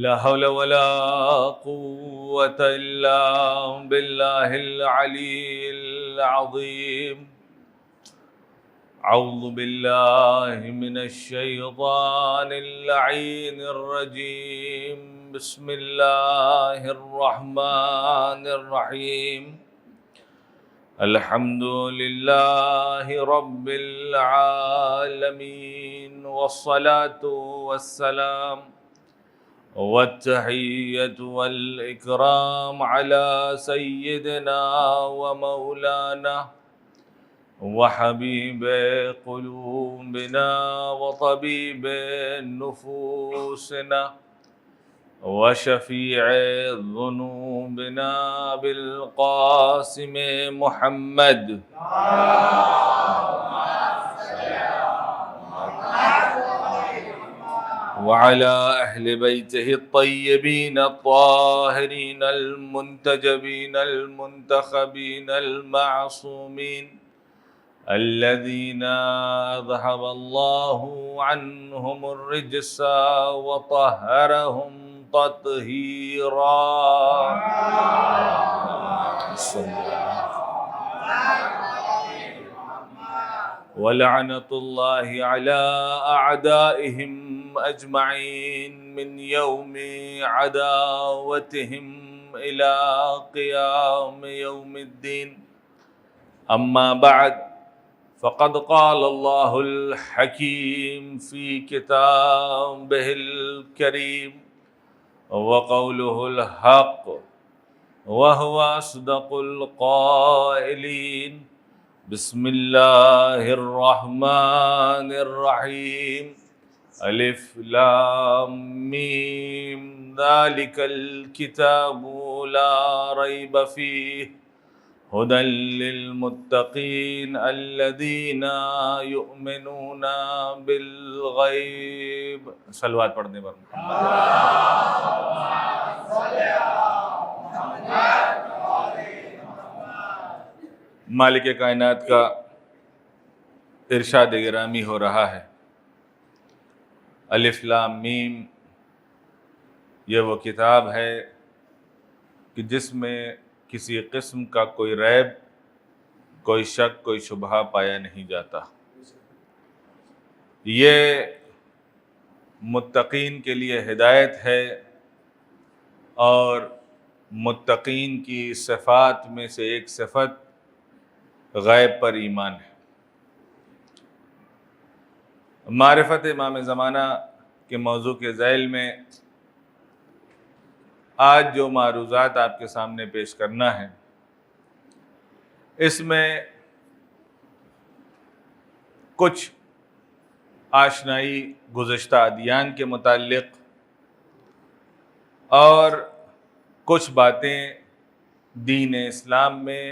لا حول ولا قوة إلا بالله العلي العظيم. أعوذ بالله من الشيطان اللعين الرجيم. بسم الله الرحمن الرحيم. الحمد لله رب العالمين، والصلاة والسلام والتحية والإكرام على سيدنا ومولانا وحبيب قلوبنا وطبيب نفوسنا وشفيع ذنوبنا بالقاسم محمد وعلى أهل بيته الطيبين الطاهرين المنتجبين المنتخبين المعصومين الذين أذهب الله عنهم الرجس وطهرهم تطهيرا. ولعنة الله على أعدائهم أجمعين من يوم عداوتهم إلى قيام يوم الدين. أما بعد، فقد قال الله الحكيم في كتابه الكريم وقوله الحق وهو أصدق القائلين. بسم الله الرحمن الرحيم. الف لام میم ذلك الكتاب لا ريب فيه هدى للمتقين الذين يؤمنون بالغيب. صلوات پڑھنے پر مالک کائنات کا ارشاد گرامی ہو رہا ہے. الف لام میم یہ وہ کتاب ہے کہ جس میں کسی قسم کا کوئی ریب، کوئی شک، کوئی شبہہ پایا نہیں جاتا. یہ متقین کے لیے ہدایت ہے اور متقین کی صفات میں سے ایک صفت غیب پر ایمان ہے. معرفت امام زمانہ کے موضوع کے ذیل میں آج جو معروضات آپ کے سامنے پیش کرنا ہے، اس میں کچھ آشنائی گزشتہ ادیان کے متعلق اور کچھ باتیں دین اسلام میں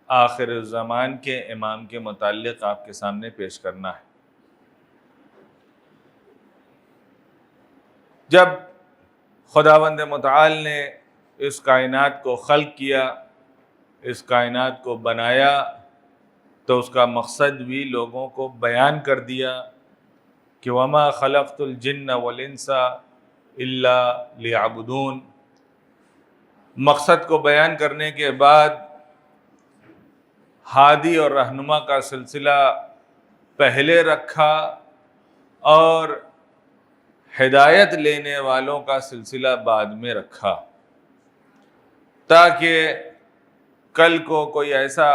آخر الزمان کے امام کے متعلق آپ کے سامنے پیش کرنا ہے. جب خداوند متعال نے اس کائنات کو خلق کیا، اس کائنات کو بنایا، تو اس کا مقصد بھی لوگوں کو بیان کر دیا کہ وما خلقت الجن والانس الا لیعبدون. مقصد کو بیان کرنے کے بعد ہادی اور رہنما کا سلسلہ پہلے رکھا اور ہدایت لینے والوں کا سلسلہ بعد میں رکھا، تاکہ کل کو کوئی ایسا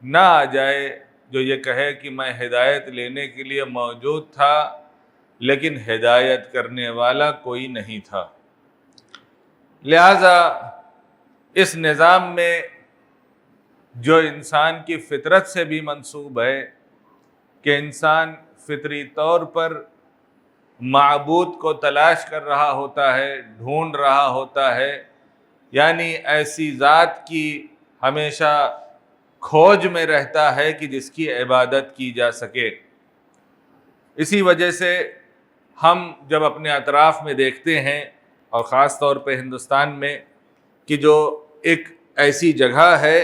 نہ آ جائے جو یہ کہے کہ میں ہدایت لینے کے لیے موجود تھا لیکن ہدایت کرنے والا کوئی نہیں تھا. لہذا اس نظام میں جو انسان کی فطرت سے بھی منسوب ہے کہ انسان فطری طور پر معبود کو تلاش کر رہا ہوتا ہے، ڈھونڈ رہا ہوتا ہے، یعنی ایسی ذات کی ہمیشہ کھوج میں رہتا ہے کہ جس کی عبادت کی جا سکے. اسی وجہ سے ہم جب اپنے اطراف میں دیکھتے ہیں اور خاص طور پہ ہندوستان میں کہ جو ایک ایسی جگہ ہے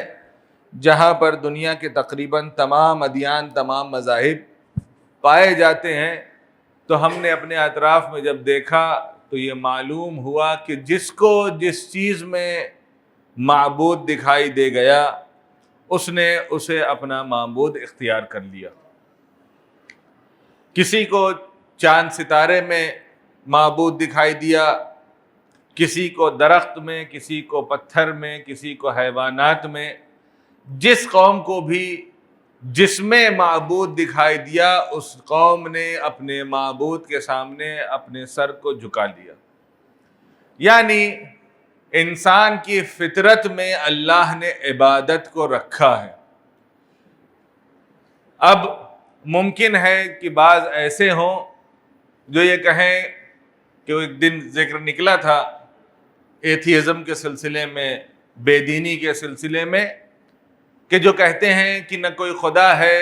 جہاں پر دنیا کے تقریباً تمام ادیان، تمام مذاہب پائے جاتے ہیں، تو ہم نے اپنے اطراف میں جب دیکھا تو یہ معلوم ہوا کہ جس کو جس چیز میں معبود دکھائی دے گیا اس نے اسے اپنا معبود اختیار کر لیا. کسی کو چاند ستارے میں معبود دکھائی دیا، کسی کو درخت میں، کسی کو پتھر میں، کسی کو حیوانات میں. جس قوم کو بھی جس میں معبود دکھائی دیا اس قوم نے اپنے معبود کے سامنے اپنے سر کو جھکا لیا. یعنی انسان کی فطرت میں اللہ نے عبادت کو رکھا ہے. اب ممکن ہے کہ بعض ایسے ہوں جو یہ کہیں کہ وہ ایک دن ذکر نکلا تھا ایتھیزم کے سلسلے میں، بے دینی کے سلسلے میں، کہ جو کہتے ہیں کہ نہ کوئی خدا ہے،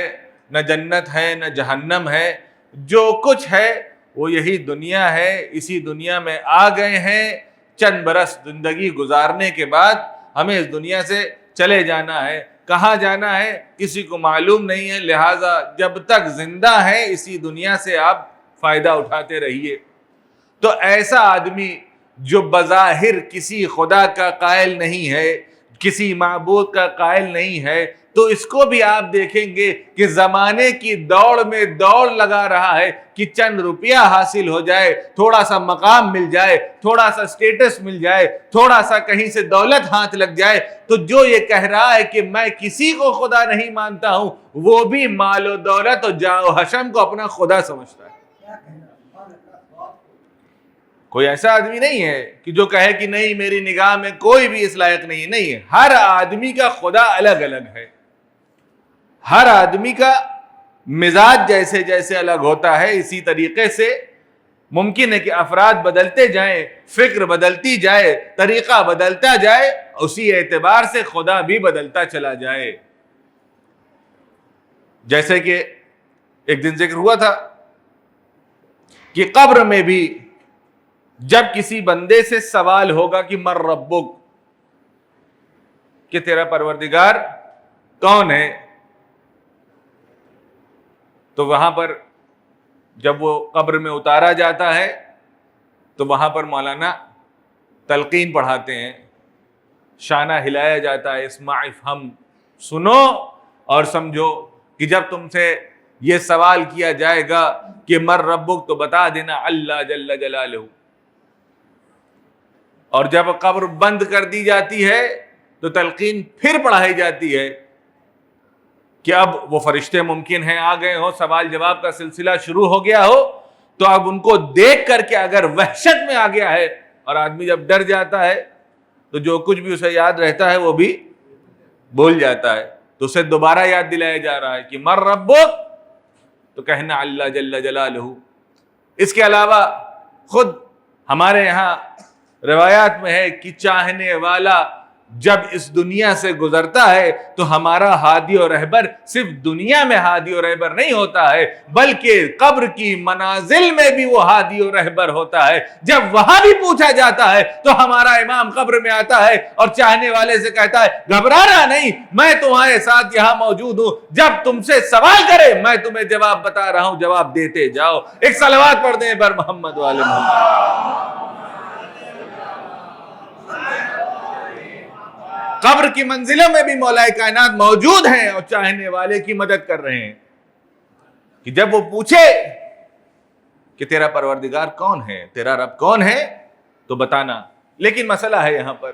نہ جنت ہے، نہ جہنم ہے، جو کچھ ہے وہ یہی دنیا ہے، اسی دنیا میں آ گئے ہیں، چند برس زندگی گزارنے کے بعد ہمیں اس دنیا سے چلے جانا ہے. کہاں جانا ہے کسی کو معلوم نہیں ہے، لہٰذا جب تک زندہ ہے اسی دنیا سے آپ فائدہ اٹھاتے رہیے. تو ایسا آدمی جو بظاہر کسی خدا کا قائل نہیں ہے، کسی معبود کا قائل نہیں ہے، تو اس کو بھی آپ دیکھیں گے کہ زمانے کی دوڑ میں دوڑ لگا رہا ہے کہ چند روپیہ حاصل ہو جائے، تھوڑا سا مقام مل جائے، تھوڑا سا سٹیٹس مل جائے، تھوڑا سا کہیں سے دولت ہاتھ لگ جائے. تو جو یہ کہہ رہا ہے کہ میں کسی کو خدا نہیں مانتا ہوں، وہ بھی مال و دولت اور جاہ و حشم کو اپنا خدا سمجھتا ہے. کوئی ایسا آدمی نہیں ہے کہ جو کہے کہ نہیں میری نگاہ میں کوئی بھی اس لائق نہیں ہے. نہیں ہے، ہر آدمی کا خدا الگ الگ ہے. ہر آدمی کا مزاج جیسے جیسے الگ ہوتا ہے، اسی طریقے سے ممکن ہے کہ افراد بدلتے جائیں، فکر بدلتی جائے، طریقہ بدلتا جائے، اسی اعتبار سے خدا بھی بدلتا چلا جائے. جیسے کہ ایک دن ذکر ہوا تھا کہ قبر میں بھی جب کسی بندے سے سوال ہوگا کہ من ربک، کہ تیرا پروردگار کون ہے، تو وہاں پر جب وہ قبر میں اتارا جاتا ہے تو وہاں پر مولانا تلقین پڑھاتے ہیں، شانہ ہلایا جاتا ہے، اسمع افہم، سنو اور سمجھو کہ جب تم سے یہ سوال کیا جائے گا کہ من ربک تو بتا دینا اللہ جل جلالہ. اور جب قبر بند کر دی جاتی ہے تو تلقین پھر پڑھائی جاتی ہے کہ اب وہ فرشتے ممکن ہیں آ گئے ہو، سوال جواب کا سلسلہ شروع ہو گیا ہو، تو اب ان کو دیکھ کر کے اگر وحشت میں آ گیا ہے، اور آدمی جب ڈر جاتا ہے تو جو کچھ بھی اسے یاد رہتا ہے وہ بھی بھول جاتا ہے. تو اسے دوبارہ یاد دلایا جا رہا ہے کہ من ربک، تو کہنا اللہ جل جلالہ. اس کے علاوہ خود ہمارے یہاں روایات میں ہے کہ چاہنے والا جب اس دنیا سے گزرتا ہے تو ہمارا ہادی و رہبر صرف دنیا میں ہادی و رہبر نہیں ہوتا ہے، بلکہ قبر کی منازل میں بھی وہ ہادی و رہبر ہوتا ہے. جب وہاں بھی پوچھا جاتا ہے تو ہمارا امام قبر میں آتا ہے اور چاہنے والے سے کہتا ہے گھبرانا نہیں، میں تمہارے ساتھ یہاں موجود ہوں، جب تم سے سوال کرے میں تمہیں جواب بتا رہا ہوں، جواب دیتے جاؤ. ایک صلوات پڑھ دیں بر محمد والے محمد. قبر کی منزلوں میں بھی مولا کائنات موجود ہیں اور چاہنے والے کی مدد کر رہے ہیں کہ جب وہ پوچھے کہ تیرا پروردگار کون ہے، تیرا رب کون ہے، تو بتانا. لیکن مسئلہ ہے یہاں پر،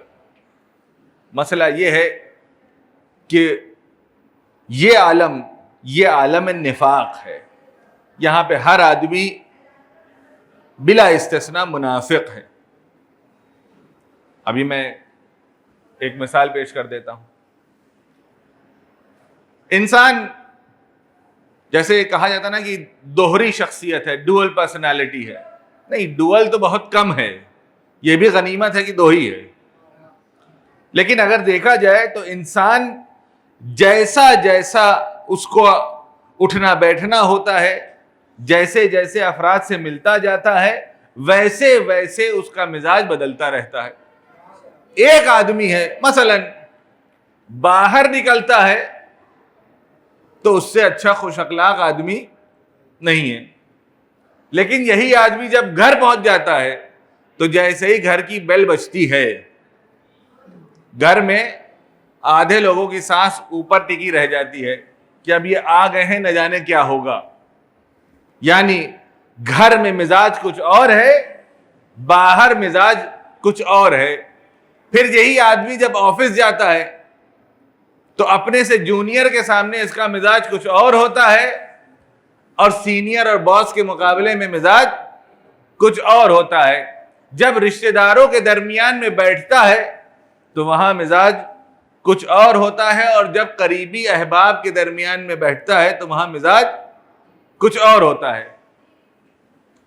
مسئلہ یہ ہے کہ یہ عالم نفاق ہے. یہاں پہ ہر آدمی بلا استثناء منافق ہے. ابھی میں ایک مثال پیش کر دیتا ہوں. انسان جیسے کہا جاتا نا کہ دوہری شخصیت ہے، ڈوئل پرسنالٹی ہے. نہیں، ڈوئل تو بہت کم ہے، یہ بھی غنیمت ہے کہ دو ہی ہے. لیکن اگر دیکھا جائے تو انسان جیسا جیسا اس کو اٹھنا بیٹھنا ہوتا ہے، جیسے جیسے افراد سے ملتا جاتا ہے، ویسے ویسے اس کا مزاج بدلتا رہتا ہے. ایک آدمی ہے مثلا باہر نکلتا ہے تو اس سے اچھا خوش اخلاق آدمی نہیں ہے، لیکن یہی آدمی جب گھر پہنچ جاتا ہے تو جیسے ہی گھر کی بیل بجتی ہے، گھر میں آدھے لوگوں کی سانس اوپر ٹکی رہ جاتی ہے کہ اب یہ آ گئے ہیں، نہ جانے کیا ہوگا. یعنی گھر میں مزاج کچھ اور ہے، باہر مزاج کچھ اور ہے. پھر یہی آدمی جب آفس جاتا ہے تو اپنے سے جونیئر کے سامنے اس کا مزاج کچھ اور ہوتا ہے، اور سینئر اور باس کے مقابلے میں مزاج کچھ اور ہوتا ہے. جب رشتہ داروں کے درمیان میں بیٹھتا ہے تو وہاں مزاج کچھ اور ہوتا ہے، اور جب قریبی احباب کے درمیان میں بیٹھتا ہے تو وہاں مزاج کچھ اور ہوتا ہے.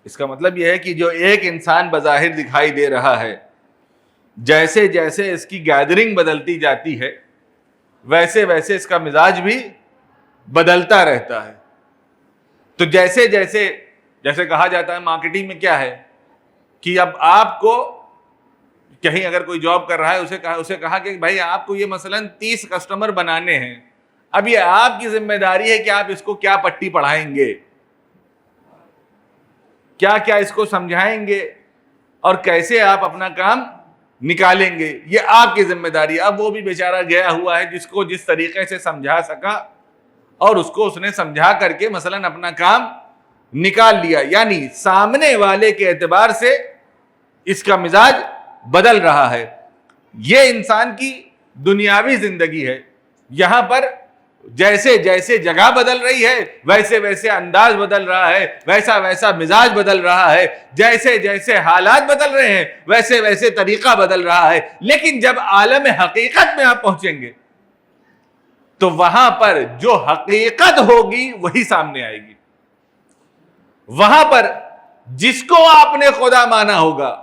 اس کا مطلب یہ ہے کہ جو ایک انسان بظاہر دکھائی دے رہا ہے، جیسے جیسے اس کی گیدرنگ بدلتی جاتی ہے ویسے ویسے اس کا مزاج بھی بدلتا رہتا ہے. تو جیسے کہا جاتا ہے مارکیٹنگ میں کیا ہے کہ اب آپ کو کہیں اگر کوئی جاب کر رہا ہے، اسے کہا کہ بھائی آپ کو یہ مثلاً 30 کسٹمر بنانے ہیں، اب یہ آپ کی ذمہ داری ہے کہ آپ اس کو کیا پٹی پڑھائیں گے، کیا کیا اس کو سمجھائیں گے، اور کیسے آپ اپنا کام نکالیں گے، یہ آپ کی ذمہ داری ہے. اب وہ بھی بیچارہ گیا ہوا ہے جس کو جس طریقے سے سمجھا سکا، اور اس کو اس نے سمجھا کر کے مثلاً اپنا کام نکال لیا. یعنی سامنے والے کے اعتبار سے اس کا مزاج بدل رہا ہے. یہ انسان کی دنیاوی زندگی ہے. یہاں پر جیسے جیسے جگہ بدل رہی ہے ویسے ویسے انداز بدل رہا ہے، ویسا ویسا مزاج بدل رہا ہے، جیسے جیسے حالات بدل رہے ہیں ویسے ویسے طریقہ بدل رہا ہے. لیکن جب عالم حقیقت میں آپ پہنچیں گے تو وہاں پر جو حقیقت ہوگی وہی سامنے آئے گی. وہاں پر جس کو آپ نے خدا مانا ہوگا،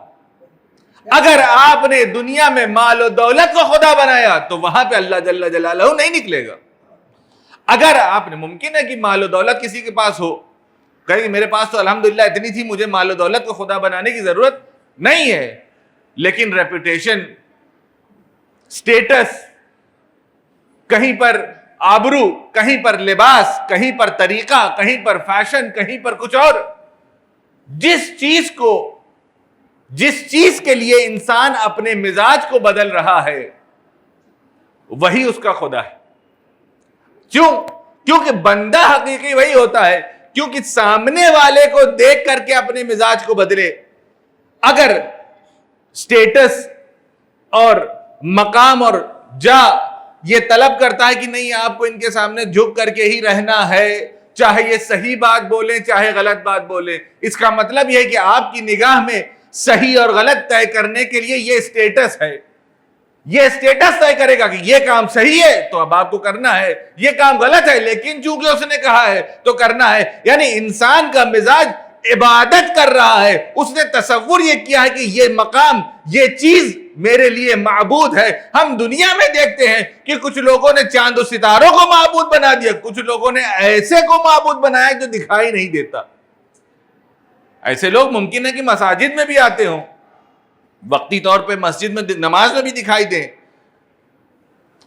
اگر آپ نے دنیا میں مال و دولت کو خدا بنایا تو وہاں پہ اللہ جل جلالہ نہیں نکلے گا. اگر آپ نے، ممکن ہے کہ مال و دولت کسی کے پاس ہو، کہیں میرے پاس تو الحمدللہ اتنی تھی، مجھے مال و دولت کو خدا بنانے کی ضرورت نہیں ہے، لیکن ریپوٹیشن، سٹیٹس، کہیں پر آبرو، کہیں پر لباس، کہیں پر طریقہ، کہیں پر فیشن، کہیں پر کچھ اور، جس چیز کے لیے انسان اپنے مزاج کو بدل رہا ہے وہی اس کا خدا ہے. کیونکہ بندہ حقیقی وہی ہوتا ہے کیونکہ سامنے والے کو دیکھ کر کے اپنے مزاج کو بدلے. اگر سٹیٹس اور مقام اور جا یہ طلب کرتا ہے کہ نہیں آپ کو ان کے سامنے جھک کر کے ہی رہنا ہے، چاہے یہ صحیح بات بولیں چاہے غلط بات بولیں، اس کا مطلب یہ ہے کہ آپ کی نگاہ میں صحیح اور غلط طے کرنے کے لیے یہ سٹیٹس ہے. یہ سٹیٹس طے کرے گا کہ یہ کام صحیح ہے تو اب آپ کو کرنا ہے، یہ کام غلط ہے لیکن چونکہ اس نے کہا ہے تو کرنا ہے. یعنی انسان کا مزاج عبادت کر رہا ہے، اس نے تصور یہ کیا ہے کہ یہ مقام، یہ چیز میرے لیے معبود ہے. ہم دنیا میں دیکھتے ہیں کہ کچھ لوگوں نے چاند و ستاروں کو معبود بنا دیا، کچھ لوگوں نے ایسے کو معبود بنایا جو دکھائی نہیں دیتا. ایسے لوگ ممکن ہے کہ مساجد میں بھی آتے ہوں، وقتی طور پہ مسجد میں نماز میں بھی دکھائی دیں.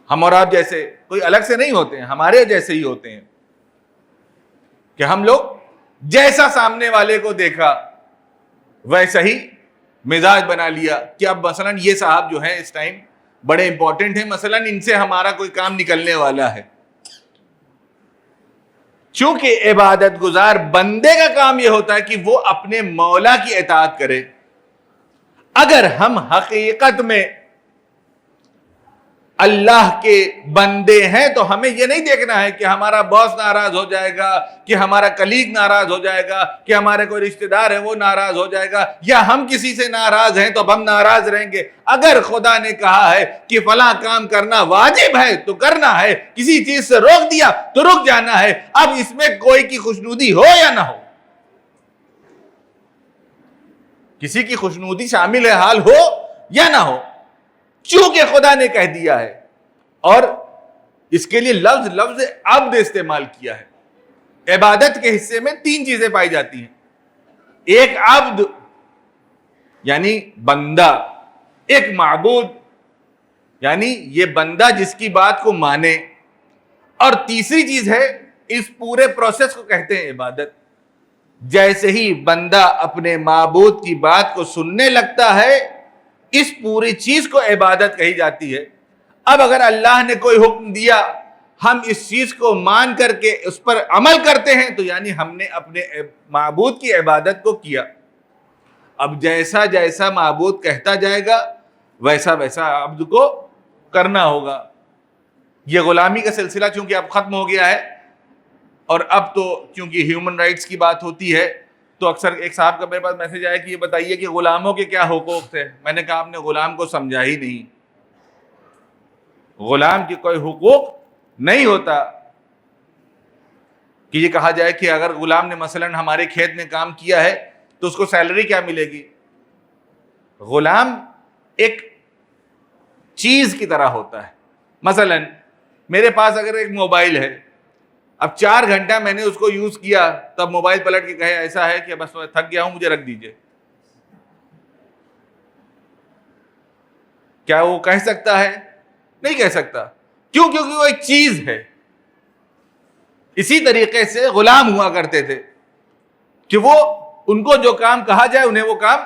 ہم اور آپ جیسے کوئی الگ سے نہیں ہوتے ہیں، ہمارے جیسے ہی ہوتے ہیں کہ ہم لوگ جیسا سامنے والے کو دیکھا ویسا ہی مزاج بنا لیا کہ اب مثلا یہ صاحب جو ہیں اس ٹائم بڑے امپورٹنٹ ہیں، مثلا ان سے ہمارا کوئی کام نکلنے والا ہے. چونکہ عبادت گزار بندے کا کام یہ ہوتا ہے کہ وہ اپنے مولا کی اطاعت کرے. اگر ہم حقیقت میں اللہ کے بندے ہیں تو ہمیں یہ نہیں دیکھنا ہے کہ ہمارا باس ناراض ہو جائے گا، کہ ہمارا کلیگ ناراض ہو جائے گا، کہ ہمارے کوئی رشتہ دار ہے وہ ناراض ہو جائے گا، یا ہم کسی سے ناراض ہیں تو اب ہم ناراض رہیں گے. اگر خدا نے کہا ہے کہ فلاں کام کرنا واجب ہے تو کرنا ہے، کسی چیز سے روک دیا تو رک جانا ہے. اب اس میں کوئی کی خوشنودی ہو یا نہ ہو، کسی کی خوشنودی شامل حال ہو یا نہ ہو، چونکہ خدا نے کہہ دیا ہے. اور اس کے لیے لفظ عبد استعمال کیا ہے. عبادت کے حصے میں 3 چیزیں پائی جاتی ہیں. ایک عبد یعنی بندہ، ایک معبود یعنی یہ بندہ جس کی بات کو مانے، اور تیسری چیز ہے اس پورے پروسیس کو کہتے ہیں عبادت. جیسے ہی بندہ اپنے معبود کی بات کو سننے لگتا ہے اس پوری چیز کو عبادت کہی جاتی ہے۔ اب اگر اللہ نے کوئی حکم دیا ہم اس چیز کو مان کر کے اس پر عمل کرتے ہیں تو یعنی ہم نے اپنے معبود کی عبادت کو کیا۔ اب جیسا جیسا معبود کہتا جائے گا ویسا ویسا عبد کو کرنا ہوگا۔ یہ غلامی کا سلسلہ چونکہ اب ختم ہو گیا ہے، اور اب تو کیونکہ ہیومن رائٹس کی بات ہوتی ہے تو اکثر ایک صاحب کا میرے پاس میسج آیا کہ یہ بتائیے کہ غلاموں کے کیا حقوق تھے۔ میں نے کہا آپ نے غلام کو سمجھا ہی نہیں، غلام کی کوئی حقوق نہیں ہوتا کہ یہ کہا جائے کہ اگر غلام نے مثلا ہمارے کھیت میں کام کیا ہے تو اس کو سیلری کیا ملے گی۔ غلام ایک چیز کی طرح ہوتا ہے۔ مثلا میرے پاس اگر ایک موبائل ہے، اب 4 گھنٹہ میں نے اس کو یوز کیا، تب موبائل پلٹ کے کہے ایسا ہے کہ بس میں تھک گیا ہوں مجھے رکھ دیجئے، کیا وہ کہہ سکتا ہے؟ نہیں کہہ سکتا۔ کیوں؟ کیونکہ وہ ایک چیز ہے۔ اسی طریقے سے غلام ہوا کرتے تھے کہ وہ ان کو جو کام کہا جائے انہیں وہ کام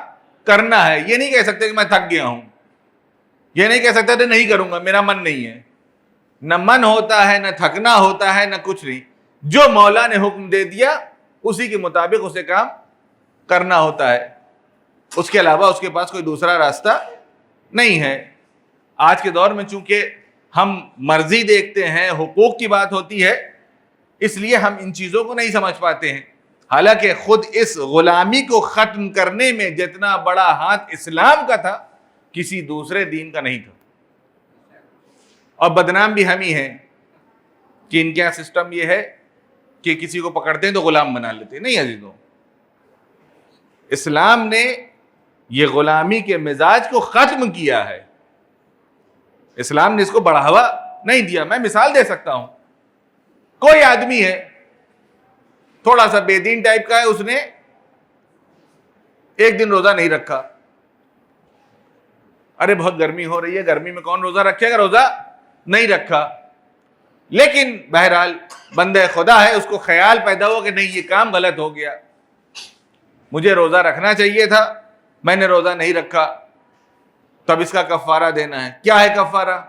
کرنا ہے۔ یہ نہیں کہہ سکتے کہ میں تھک گیا ہوں، یہ نہیں کہہ سکتا کہ نہیں کروں گا میرا من نہیں ہے۔ نہ من ہوتا ہے، نہ تھکنا ہوتا ہے، نہ کچھ نہیں۔ جو مولا نے حکم دے دیا اسی کے مطابق اسے کام کرنا ہوتا ہے، اس کے علاوہ اس کے پاس کوئی دوسرا راستہ نہیں ہے۔ آج کے دور میں چونکہ ہم مرضی دیکھتے ہیں، حقوق کی بات ہوتی ہے، اس لیے ہم ان چیزوں کو نہیں سمجھ پاتے ہیں۔ حالانکہ خود اس غلامی کو ختم کرنے میں جتنا بڑا ہاتھ اسلام کا تھا کسی دوسرے دین کا نہیں تھا۔ اور بدنام بھی ہم ہی ہیں کہ ان کا سسٹم یہ ہے کہ کسی کو پکڑتے ہیں تو غلام بنا لیتے ہیں۔ نہیں عزیزوں، اسلام نے یہ غلامی کے مزاج کو ختم کیا ہے، اسلام نے اس کو بڑھاوا نہیں دیا۔ میں مثال دے سکتا ہوں، کوئی آدمی ہے تھوڑا سا بے دین ٹائپ کا ہے، اس نے ایک دن روزہ نہیں رکھا۔ ارے بہت گرمی ہو رہی ہے، گرمی میں کون روزہ رکھے گا؟ روزہ نہیں رکھا، لیکن بہرحال بندہ خدا ہے، اس کو خیال پیدا ہوا کہ نہیں یہ کام غلط ہو گیا، مجھے روزہ رکھنا چاہیے تھا، میں نے روزہ نہیں رکھا، تب اس کا کفارہ دینا ہے۔ کیا ہے کفارہ؟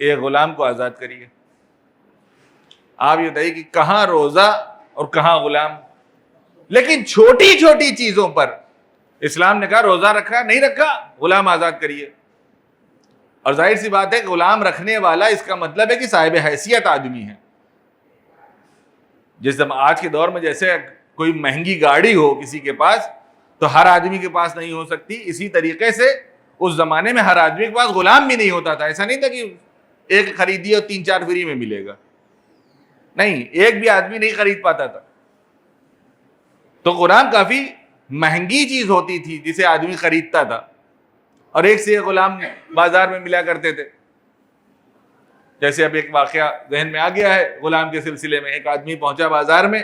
ایک غلام کو آزاد کریے۔ آپ یہ بتائیے کہ کہاں روزہ اور کہاں غلام؟ لیکن چھوٹی چھوٹی چیزوں پر اسلام نے کہا روزہ رکھا نہیں رکھا غلام آزاد کریے۔ اور ظاہر سی بات ہے کہ غلام رکھنے والا اس کا مطلب ہے کہ صاحب حیثیت آدمی ہے۔ جس آج کے دور میں جیسے کوئی مہنگی گاڑی ہو کسی کے پاس تو ہر آدمی کے پاس نہیں ہو سکتی، اسی طریقے سے اس زمانے میں ہر آدمی کے پاس غلام بھی نہیں ہوتا تھا۔ ایسا نہیں تھا کہ ایک خریدیے اور 3-4 فری میں ملے گا، نہیں، ایک بھی آدمی نہیں خرید پاتا تھا۔ تو غلام کافی مہنگی چیز ہوتی تھی جسے آدمی خریدتا تھا، اور ایک سے ایک غلام بازار میں ملا کرتے تھے۔ جیسے اب ایک واقعہ ذہن میں آ گیا ہے غلام کے سلسلے میں، ایک آدمی پہنچا بازار میں،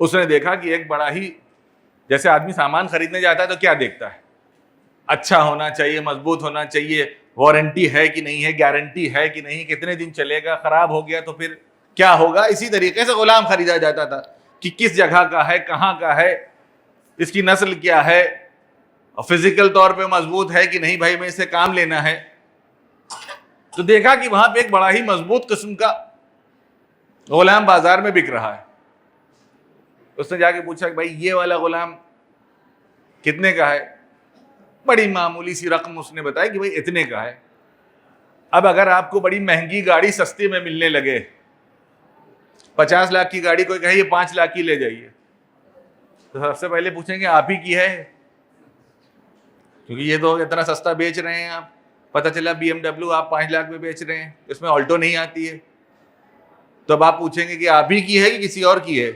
اس نے دیکھا کہ ایک بڑا ہی، جیسے آدمی سامان خریدنے جاتا ہے تو کیا دیکھتا ہے؟ اچھا ہونا چاہیے، مضبوط ہونا چاہیے، وارنٹی ہے کہ نہیں ہے، گارنٹی ہے کہ نہیں، کتنے دن چلے گا، خراب ہو گیا تو پھر کیا ہوگا۔ اسی طریقے سے غلام خریدا جاتا تھا کہ کس جگہ کا ہے، کہاں کا ہے، اس کی نسل کیا ہے، اور فزیکل طور پہ مضبوط ہے کہ نہیں، بھائی میں اسے کام لینا ہے۔ تو دیکھا کہ وہاں پہ ایک بڑا ہی مضبوط قسم کا غلام بازار میں بک رہا ہے۔ اس نے جا کے پوچھا کہ بھائی یہ والا غلام کتنے کا ہے؟ بڑی معمولی سی رقم اس نے بتایا کہ بھائی اتنے کا ہے۔ اب اگر آپ کو بڑی مہنگی گاڑی سستے میں ملنے لگے، 50 لاکھ کی گاڑی کوئی کہے یہ 5 لاکھ کی لے جائیے، تو سب سے پہلے پوچھیں گے آپ ہی کی ہے؟ کیونکہ یہ تو اتنا سستا بیچ رہے ہیں آپ، پتہ چلا BMW آپ 5 لاکھ میں بیچ رہے ہیں، اس میں آلٹو نہیں آتی ہے، تو اب آپ پوچھیں گے کہ آپ ہی کی ہے کہ کسی اور کی ہے؟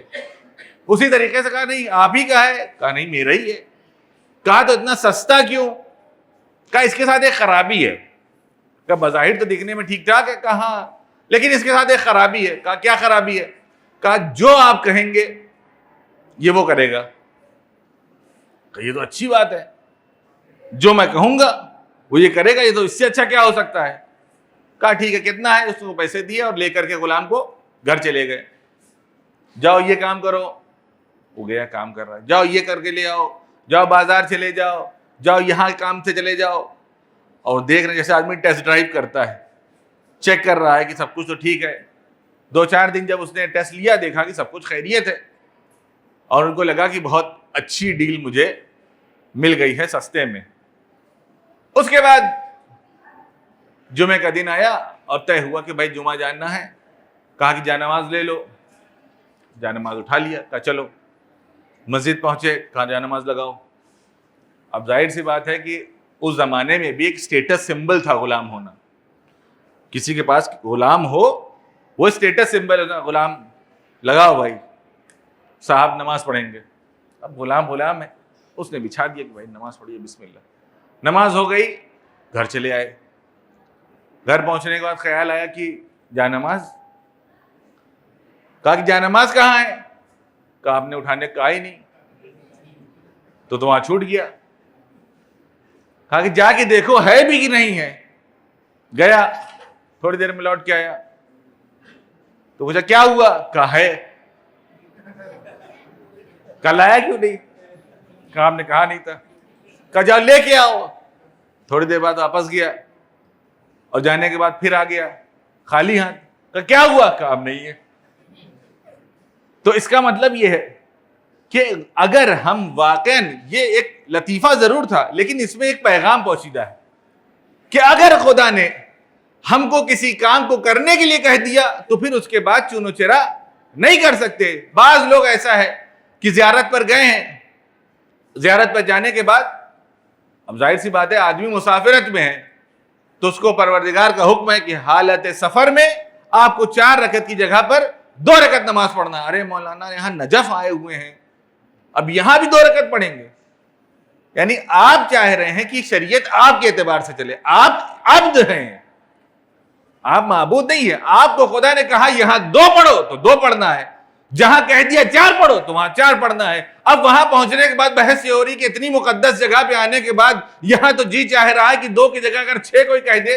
اسی طریقے سے کہا نہیں آپ ہی کا ہے، کہا نہیں میرا ہی ہے۔ کہا تو اتنا سستا کیوں؟ کہا اس کے ساتھ ایک خرابی ہے۔ کہا بظاہر تو دکھنے میں ٹھیک ٹھاک ہے، کہا لیکن اس کے ساتھ ایک خرابی ہے۔ کہا کیا خرابی ہے؟ کہا جو آپ کہیں گے یہ وہ کرے گا۔ کہا یہ تو اچھی بات ہے، جو میں کہوں گا وہ یہ کرے گا، یہ تو اس سے اچھا کیا ہو سکتا ہے۔ کہا ٹھیک ہے کتنا ہے؟ اس کو پیسے دیے اور لے کر کے غلام کو گھر چلے گئے۔ جاؤ یہ کام کرو، وہ گیا کام کر رہا ہے، جاؤ یہ کر کے لے آؤ، جاؤ بازار چلے جاؤ، جاؤ یہاں کام سے چلے جاؤ، اور دیکھ رہے جیسے آدمی ٹیسٹ ڈرائیو کرتا ہے، چیک کر رہا ہے کہ سب کچھ تو ٹھیک ہے۔ 2-4 دن جب اس نے ٹیسٹ لیا، دیکھا کہ سب کچھ خیریت ہے، اور ان کو لگا کہ بہت اچھی ڈیل مجھے مل گئی ہے سستے میں۔ اس کے بعد جمعے کا دن آیا اور طے ہوا کہ بھائی جمعہ جانا ہے، کہا کہ جانماز لے لو، جانماز اٹھا لیا، کہا چلو مسجد پہنچے، کہا جانماز لگاؤ۔ اب ظاہر سی بات ہے کہ اس زمانے میں بھی ایک اسٹیٹس سمبل تھا غلام ہونا، کسی کے پاس غلام ہو وہ اسٹیٹس سمبل ہوتا، غلام لگاؤ بھائی صاحب نماز پڑھیں گے۔ اب غلام ہے، اس نے بچھا دیا کہ بھائی نماز پڑھیے، بسم اللہ۔ نماز ہو گئی، گھر چلے آئے۔ گھر پہنچنے کے بعد خیال آیا کہ جانماز، کہا کہ جانماز کہاں ہے؟ کہا آپ نے اٹھانے کہا ہی نہیں، تو وہاں چھوٹ گیا۔ کہا کہ جا کے دیکھو ہے بھی کہ نہیں ہے۔ گیا، تھوڑی دیر میں لوٹ کے آیا، تو پوچھا کیا ہوا؟ کہا ہے۔ کل آیا کیوں نہیں؟ کہا آپ نے کہا نہیں تھا۔ کہا جاؤ لے کے آؤ۔ تھوڑی دیر بعد واپس گیا، اور جانے کے بعد پھر آ گیا خالی ہاتھ۔ کہا کیا ہوا؟ کہا اب نہیں ہے۔ تو اس کا مطلب یہ ہے کہ اگر ہم واقعاً، یہ ایک لطیفہ ضرور تھا لیکن اس میں ایک پیغام پوشیدہ ہے کہ اگر خدا نے ہم کو کسی کام کو کرنے کے لیے کہہ دیا تو پھر اس کے بعد چونو چرا نہیں کر سکتے۔ بعض لوگ ایسا ہے کہ زیارت پر گئے ہیں، زیارت پر جانے کے بعد اب ظاہر سی بات ہے آدمی مسافرت میں ہے، تو اس کو پروردگار کا حکم ہے کہ حالت سفر میں آپ کو 4 رکعت کی جگہ پر 2 رکعت نماز پڑھنا ہے۔ ارے مولانا یہاں نجف آئے ہوئے ہیں، اب یہاں بھی 2 رکعت پڑھیں گے؟ یعنی آپ چاہ رہے ہیں کہ شریعت آپ کے اعتبار سے چلے، آپ عبد ہیں، آپ معبود نہیں ہیں۔ آپ کو خدا نے کہا یہاں 2 پڑھو تو 2 پڑھنا ہے، جہاں کہہ دیا 4 پڑھو تو وہاں 4 پڑھنا ہے۔ اب وہاں پہنچنے کے بعد بحث یہ ہو رہی کہ اتنی مقدس جگہ پہ آنے کے بعد یہاں تو جی چاہ رہا ہے کہ 2 کی جگہ اگر 6 کوئی کہہ دے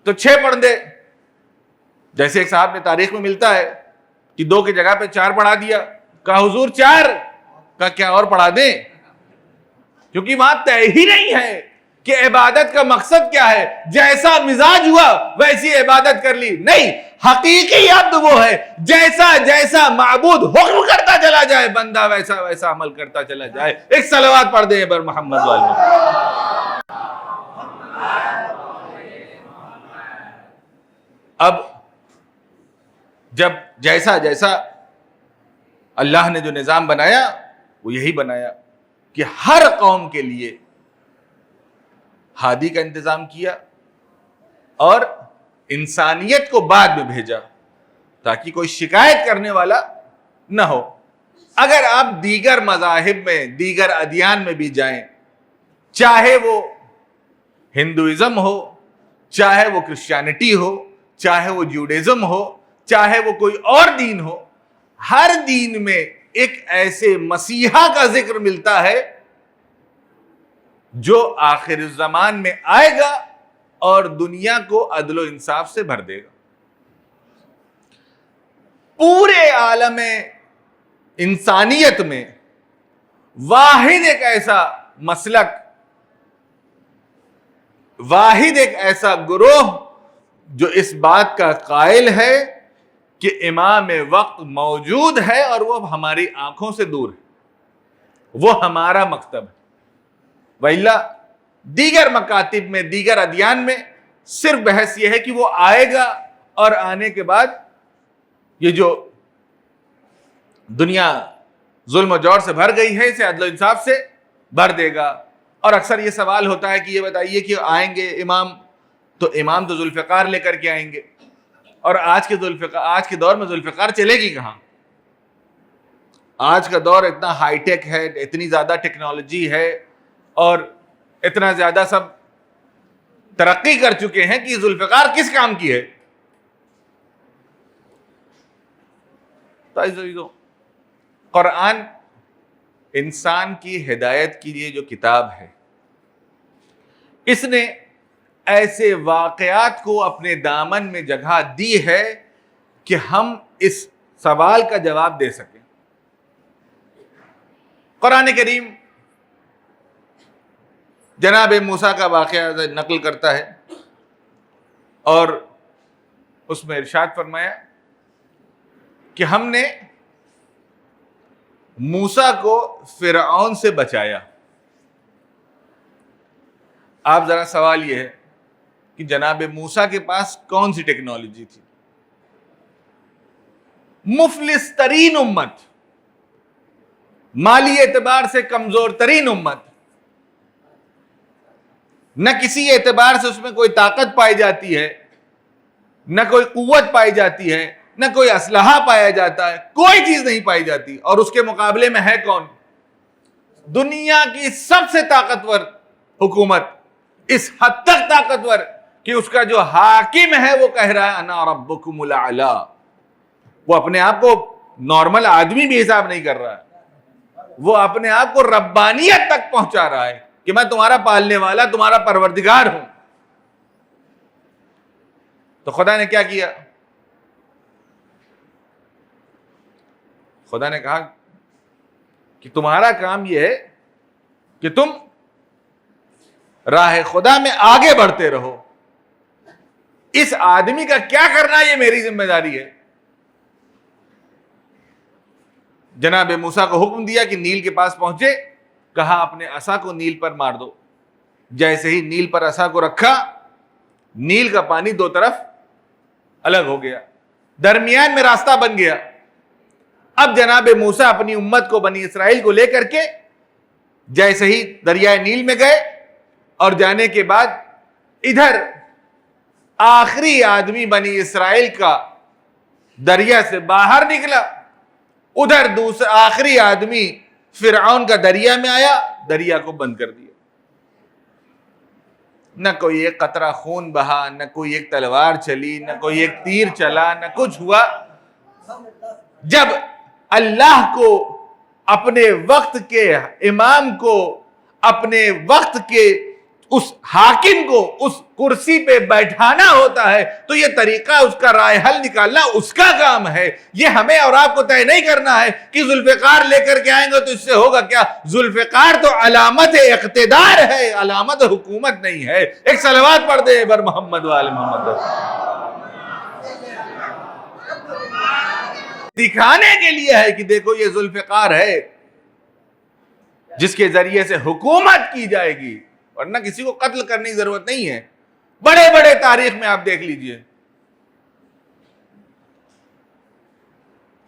تو 6 پڑھ دے۔ جیسے ایک صاحب نے تاریخ میں ملتا ہے کہ 2 کی جگہ پہ 4 پڑھا دیا، کہا حضور 4، کہا کیا اور پڑھا دیں؟ کیونکہ وہاں طے ہی نہیں ہے کہ عبادت کا مقصد کیا ہے، جیسا مزاج ہوا ویسی عبادت کر لی۔ نہیں، حقیقی عبد وہ ہے جیسا جیسا معبود حکم کرتا چلا جائے بندہ ویسا ویسا عمل کرتا چلا جائے۔ ایک صلوات پڑھ دیں بر محمد والے۔ اب جب جیسا جیسا اللہ نے جو نظام بنایا وہ یہی بنایا کہ ہر قوم کے لیے ہادی کا انتظام کیا اور انسانیت کو بعد میں بھیجا تاکہ کوئی شکایت کرنے والا نہ ہو۔ اگر آپ دیگر مذاہب میں، دیگر ادیان میں بھی جائیں، چاہے وہ ہندوازم ہو، چاہے وہ کرسچینٹی ہو، چاہے وہ جوڈیزم ہو، چاہے وہ کوئی اور دین ہو، ہر دین میں ایک ایسے مسیحا کا ذکر ملتا ہے جو آخر الزمان میں آئے گا اور دنیا کو عدل و انصاف سے بھر دے گا۔ پورے عالم انسانیت میں واحد ایک ایسا مسلک، واحد ایک ایسا گروہ جو اس بات کا قائل ہے کہ امام وقت موجود ہے اور وہ ہماری آنکھوں سے دور ہے، وہ ہمارا مکتب ہے۔ وَإِلَّا دیگر مکاتب میں، دیگر ادیان میں صرف بحث یہ ہے کہ وہ آئے گا اور آنے کے بعد یہ جو دنیا ظلم و جور سے بھر گئی ہے اسے عدل و انصاف سے بھر دے گا۔ اور اکثر یہ سوال ہوتا ہے کہ یہ بتائیے کہ آئیں گے امام تو ذوالفقار لے کر کے آئیں گے، اور آج کے دور میں ذوالفقار چلے گی کہاں؟ آج کا دور اتنا ہائی ٹیک ہے، اتنی زیادہ ٹیکنالوجی ہے اور اتنا زیادہ سب ترقی کر چکے ہیں کہ ذوالفقار کس کام کی ہے؟ تو قرآن انسان کی ہدایت کے لیے جو کتاب ہے، اس نے ایسے واقعات کو اپنے دامن میں جگہ دی ہے کہ ہم اس سوال کا جواب دے سکیں۔ قرآن کریم جناب موسیٰ کا واقعہ نقل کرتا ہے اور اس میں ارشاد فرمایا کہ ہم نے موسیٰ کو فرعون سے بچایا۔ آپ ذرا سوال یہ ہے کہ جناب موسیٰ کے پاس کون سی ٹیکنالوجی تھی؟ مفلس ترین امت، مالی اعتبار سے کمزور ترین امت، نہ کسی اعتبار سے اس میں کوئی طاقت پائی جاتی ہے، نہ کوئی قوت پائی جاتی ہے، نہ کوئی اسلحہ پایا جاتا ہے، کوئی چیز نہیں پائی جاتی، اور اس کے مقابلے میں ہے کون؟ دنیا کی سب سے طاقتور حکومت، اس حد تک طاقتور کہ اس کا جو حاکم ہے وہ کہہ رہا ہے انا ربکم الاعلی۔ وہ اپنے آپ کو نارمل آدمی بھی حساب نہیں کر رہا ہے، وہ اپنے آپ کو ربانیت تک پہنچا رہا ہے کہ میں تمہارا پالنے والا، تمہارا پروردگار ہوں۔ تو خدا نے کیا کیا؟ خدا نے کہا کہ تمہارا کام یہ ہے کہ تم راہ خدا میں آگے بڑھتے رہو، اس آدمی کا کیا کرنا یہ میری ذمہ داری ہے۔ جناب موسیٰ کو حکم دیا کہ نیل کے پاس پہنچے، کہا اپنے عصا کو نیل پر مار دو۔ جیسے ہی نیل پر عصا کو رکھا، نیل کا پانی دو طرف الگ ہو گیا، درمیان میں راستہ بن گیا۔ اب جناب موسیٰ اپنی امت کو، بنی اسرائیل کو لے کر کے جیسے ہی دریائے نیل میں گئے، اور جانے کے بعد ادھر آخری آدمی بنی اسرائیل کا دریا سے باہر نکلا، ادھر دوسرا آخری آدمی فرعون کا دریا میں آیا، دریا کو بند کر دیا۔ نہ کوئی ایک قطرہ خون بہا، نہ کوئی ایک تلوار چلی، نہ کوئی ایک تیر چلا، نہ کچھ ہوا۔ جب اللہ کو، اپنے وقت کے امام کو، اپنے وقت کے اس حاکم کو اس کرسی پہ بیٹھانا ہوتا ہے تو یہ طریقہ، اس کا رائے حل نکالنا اس کا کام ہے۔ یہ ہمیں اور آپ کو طے نہیں کرنا ہے کہ ذوالفقار لے کر کے آئیں گے تو اس سے ہوگا کیا۔ ذوالفقار تو علامت اقتدار ہے، علامت حکومت نہیں ہے۔ ایک صلوات پڑھ دے بر محمد وآل محمد۔ دکھانے کے لیے ہے کہ دیکھو یہ ذوالفقار ہے جس کے ذریعے سے حکومت کی جائے گی، ورنہ کسی کو قتل کرنے کی ضرورت نہیں ہے۔ بڑے بڑے تاریخ میں آپ دیکھ لیجئے،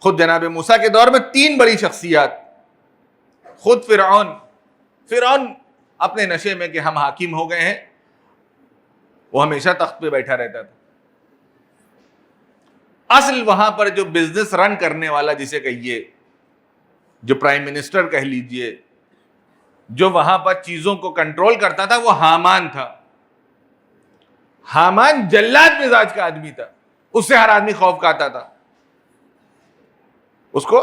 خود جناب موسیٰ کے دور میں 3 بڑی شخصیات، خود فرعون اپنے نشے میں کہ ہم حاکم ہو گئے ہیں، وہ ہمیشہ تخت پہ بیٹھا رہتا تھا۔ اصل وہاں پر جو بزنس رن کرنے والا جسے کہیے، جو پرائم منسٹر کہہ لیجئے، جو وہاں پر چیزوں کو کنٹرول کرتا تھا، وہ حامان تھا۔ حامان جلاد مزاج کا آدمی تھا، اس سے ہر آدمی خوف کھاتا تھا۔ اس کو،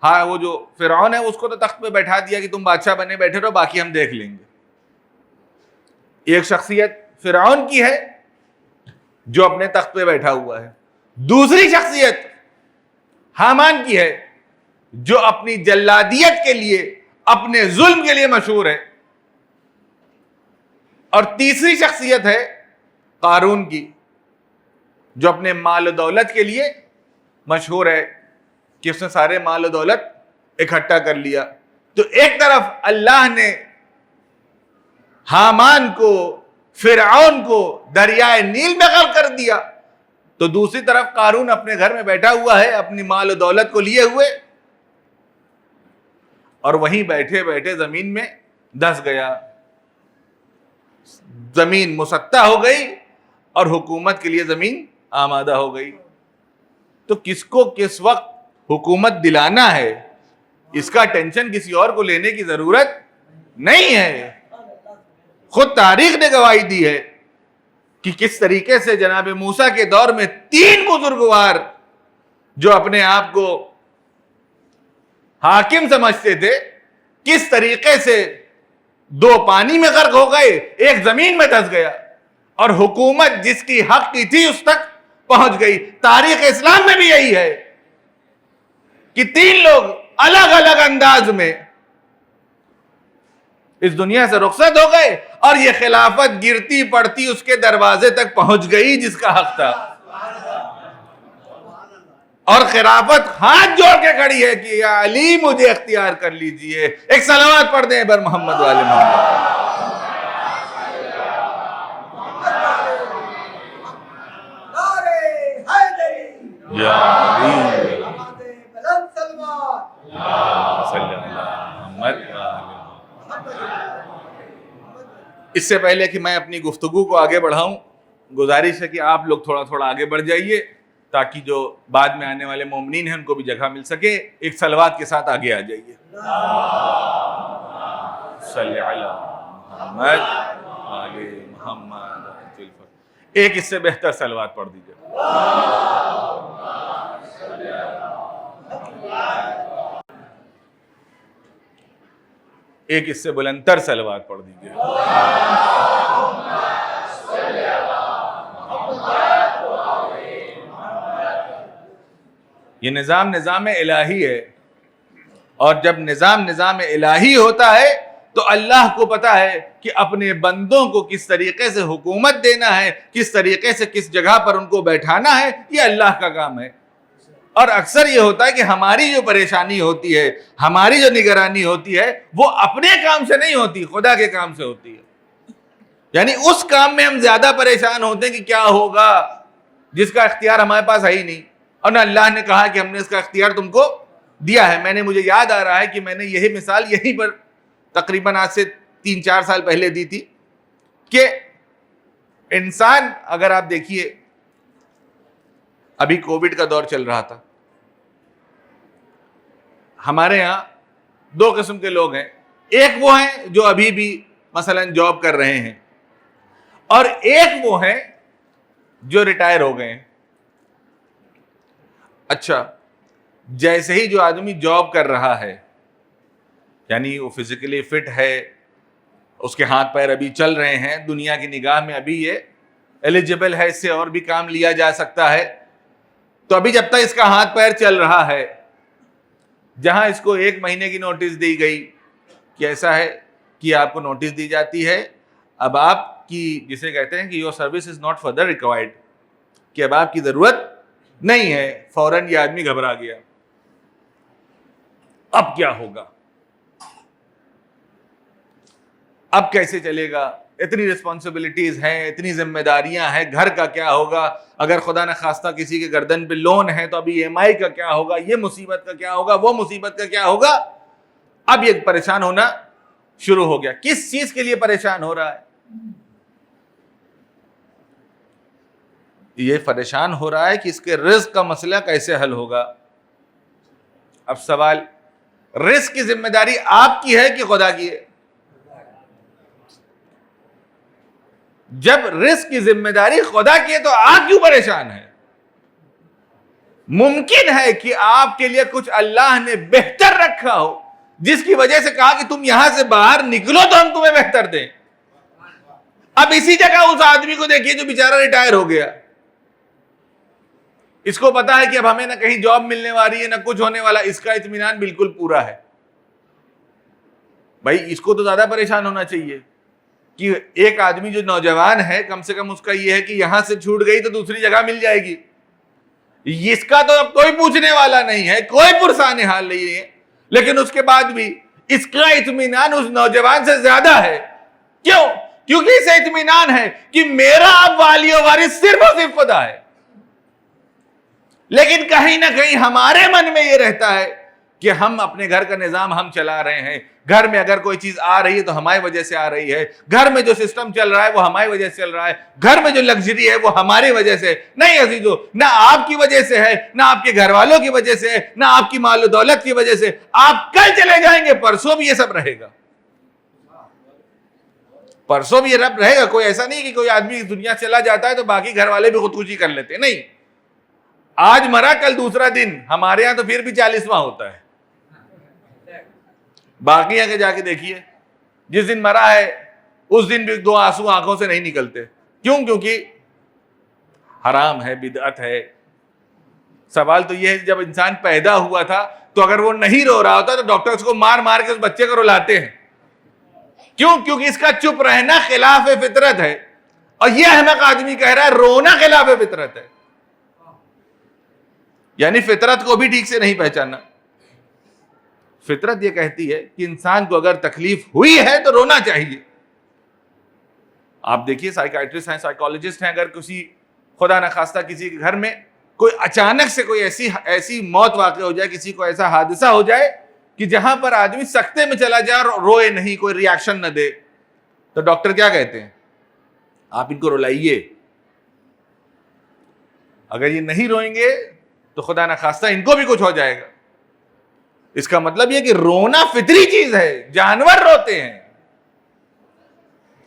ہاں وہ جو فرعون ہے اس کو تو تخت پہ بیٹھا دیا کہ تم بادشاہ بنے بیٹھے رہو، باقی ہم دیکھ لیں گے۔ ایک شخصیت فرعون کی ہے جو اپنے تخت پہ بیٹھا ہوا ہے، دوسری شخصیت حامان کی ہے جو اپنی جلادیت کے لیے، اپنے ظلم کے لیے مشہور ہے، اور تیسری شخصیت ہے قارون کی جو اپنے مال و دولت کے لیے مشہور ہے کہ اس نے سارے مال و دولت اکٹھا کر لیا۔ تو ایک طرف اللہ نے حامان کو، فرعون کو دریائے نیل میں غرق کر دیا، تو دوسری طرف قارون اپنے گھر میں بیٹھا ہوا ہے اپنی مال و دولت کو لیے ہوئے، اور وہیں بیٹھے بیٹھے زمین میں دھس گیا، زمین مسطح ہو گئی اور حکومت کے لیے زمین آمادہ ہو گئی۔ تو کس کو کس وقت حکومت دلانا ہے، اس کا ٹینشن کسی اور کو لینے کی ضرورت نہیں ہے۔ خود تاریخ نے گواہی دی ہے کہ کس طریقے سے جناب موسیٰ کے دور میں 3 بزرگوار جو اپنے آپ کو حاکم سمجھتے تھے، کس طریقے سے 2 پانی میں غرق ہو گئے، ایک زمین میں دھس گیا، اور حکومت جس کی حق کی تھی اس تک پہنچ گئی۔ تاریخ اسلام میں بھی یہی ہے کہ 3 لوگ الگ الگ انداز میں اس دنیا سے رخصت ہو گئے اور یہ خلافت گرتی پڑتی اس کے دروازے تک پہنچ گئی جس کا حق تھا، اور خلافت ہاتھ جوڑ کے کھڑی ہے کہ یا علی مجھے اختیار کر لیجئے۔ ایک صلوات پڑھ دیں بر محمد والے محمد۔ یا علی صلی اللہ محمد۔ اس سے پہلے کہ میں اپنی گفتگو کو آگے بڑھاؤں، گزارش ہے کہ آپ لوگ تھوڑا تھوڑا آگے بڑھ جائیے تاکہ جو بعد میں آنے والے مومنین ہیں ان کو بھی جگہ مل سکے۔ ایک صلوات کے ساتھ آگے آ جائیے۔ صلی اللہ محمد آل محمد۔ ایک اس سے بہتر صلوات پڑھ دیجیے۔ ایک اس سے بلندتر صلوات پڑھ دیجیے۔ یہ نظام الہی ہے، اور جب نظام الہی ہوتا ہے تو اللہ کو پتا ہے کہ اپنے بندوں کو کس طریقے سے حکومت دینا ہے، کس طریقے سے کس جگہ پر ان کو بیٹھانا ہے، یہ اللہ کا کام ہے۔ اور اکثر یہ ہوتا ہے کہ ہماری جو پریشانی ہوتی ہے، ہماری جو نگرانی ہوتی ہے، وہ اپنے کام سے نہیں ہوتی، خدا کے کام سے ہوتی ہے۔ یعنی اس کام میں ہم زیادہ پریشان ہوتے ہیں کہ کیا ہوگا، جس کا اختیار ہمارے پاس ہے ہی نہیں، اور نہ اللہ نے کہا کہ ہم نے اس کا اختیار تم کو دیا ہے۔ مجھے یاد آ رہا ہے کہ میں نے یہی مثال یہیں پر تقریباً آج سے 3-4 سال پہلے دی تھی کہ انسان، اگر آپ دیکھیے ابھی کووڈ کا دور چل رہا تھا، ہمارے ہاں 2 قسم کے لوگ ہیں۔ ایک وہ ہیں جو ابھی بھی مثلا جاب کر رہے ہیں، اور ایک وہ ہیں جو ریٹائر ہو گئے ہیں۔ اچھا، جیسے ہی جو آدمی جاب کر رہا ہے، یعنی وہ فزیکلی فٹ ہے، اس کے ہاتھ پیر ابھی چل رہے ہیں، دنیا کی نگاہ میں ابھی یہ ایلیجیبل ہے، اس سے اور بھی کام لیا جا سکتا ہے، تو ابھی جب تک اس کا ہاتھ پیر چل رہا ہے، جہاں اس کو 1 مہینے کی نوٹس دی گئی کہ ایسا ہے کہ آپ کو نوٹس دی جاتی ہے، اب آپ کی جسے کہتے ہیں کہ your service is not further required, کہ اب آپ کی ضرورت نہیں ہے، فوراً یہ آدمی گھبرا گیا۔ اب کیا ہوگا، اب کیسے چلے گا، اتنی رسپانسبلٹیز ہیں، اتنی ذمہ داریاں ہیں، گھر کا کیا ہوگا، اگر خدا نہ خواستہ کسی کے گردن پہ لون ہے تو ابھی EMI کا کیا ہوگا، یہ مصیبت کا کیا ہوگا، وہ مصیبت کا کیا ہوگا۔ اب یہ پریشان ہونا شروع ہو گیا۔ کس چیز کے لیے پریشان ہو رہا ہے؟ یہ پریشان ہو رہا ہے کہ اس کے رزق کا مسئلہ کیسے حل ہوگا۔ اب سوال، رزق کی ذمہ داری آپ کی ہے کہ خدا کی ہے؟ جب رزق کی ذمہ داری خدا کی ہے تو آپ کیوں پریشان ہیں؟ ممکن ہے کہ آپ کے لیے کچھ اللہ نے بہتر رکھا ہو، جس کی وجہ سے کہا کہ تم یہاں سے باہر نکلو تو ہم تمہیں بہتر دیں۔ اب اسی جگہ اس آدمی کو دیکھیے جو بیچارہ ریٹائر ہو گیا، اس کو پتا ہے کہ اب ہمیں نہ کہیں جاب ملنے والی ہے، نہ کچھ ہونے والا، اس کا اطمینان بالکل پورا ہے۔ بھائی اس کو تو زیادہ پریشان ہونا چاہیے کہ ایک آدمی جو نوجوان ہے، کم سے کم اس کا یہ ہے کہ یہاں سے چھوٹ گئی تو دوسری جگہ مل جائے گی، اس کا تو اب کوئی پوچھنے والا نہیں ہے، کوئی پرسان حال نہیں ہے، لیکن اس کے بعد بھی اس کا اطمینان اس نوجوان سے زیادہ ہے۔ کیوں؟ کیونکہ اسے اطمینان ہے کہ میرا اب والی و وارث صرف اور صرف خدا ہے۔ لیکن کہیں نہ کہیں ہمارے من میں یہ رہتا ہے کہ ہم اپنے گھر کا نظام ہم چلا رہے ہیں، گھر میں اگر کوئی چیز آ رہی ہے تو ہماری وجہ سے آ رہی ہے، گھر میں جو سسٹم چل رہا ہے وہ ہماری وجہ سے چل رہا ہے، گھر میں جو لگژری ہے وہ ہماری وجہ سے نہیں۔ عزیزو، نہ آپ کی وجہ سے ہے، نہ آپ کے گھر والوں کی وجہ سے ہے، نہ آپ کی مال و دولت کی وجہ سے۔ آپ کل چلے جائیں گے، پرسوں بھی یہ سب رہے گا، پرسوں بھی یہ رب رہے گا۔ کوئی ایسا نہیں کہ کوئی آدمی دنیا چلا جاتا ہے تو باقی گھر والے بھی خودکشی کر لیتے، نہیں۔ آج مرا کل دوسرا دن، ہمارے ہاں تو پھر بھی 40واں ہوتا ہے۔ باقی آگے جا کے دیکھیے، جس دن مرا ہے اس دن بھی 2 آنسو آنکھوں سے نہیں نکلتے۔ کیوں؟ کیونکہ حرام ہے، بدعت ہے، سوال تو یہ ہے جب انسان پیدا ہوا تھا تو اگر وہ نہیں رو رہا ہوتا تو ڈاکٹر اس کو مار مار کے اس بچے کو رلاتے ہیں. کیوں؟ کیونکہ اس کا چپ رہنا خلاف فطرت ہے. اور یہ احمق آدمی کہہ رہا ہے رونا خلاف فطرت ہے. یعنی فطرت کو بھی ٹھیک سے نہیں پہچانا. فطرت یہ کہتی ہے کہ انسان کو اگر تکلیف ہوئی ہے تو رونا چاہیے. آپ دیکھیے سائیکائٹرسٹ ہیں, سائیکالوجسٹ ہیں, اگر کسی خدا نخواستہ کسی کے گھر میں کوئی اچانک سے کوئی ایسی موت واقع ہو جائے, کسی کو ایسا حادثہ ہو جائے کہ جہاں پر آدمی سکتے میں چلا جائے اور روئے نہیں, کوئی ری ایکشن نہ دے, تو ڈاکٹر کیا کہتے ہیں؟ آپ ان کو رلائیے. اگر یہ نہیں روئیں گے تو خدا نخواستہ ان کو بھی کچھ ہو جائے گا. اس کا مطلب یہ کہ رونا فطری چیز ہے, جانور روتے ہیں.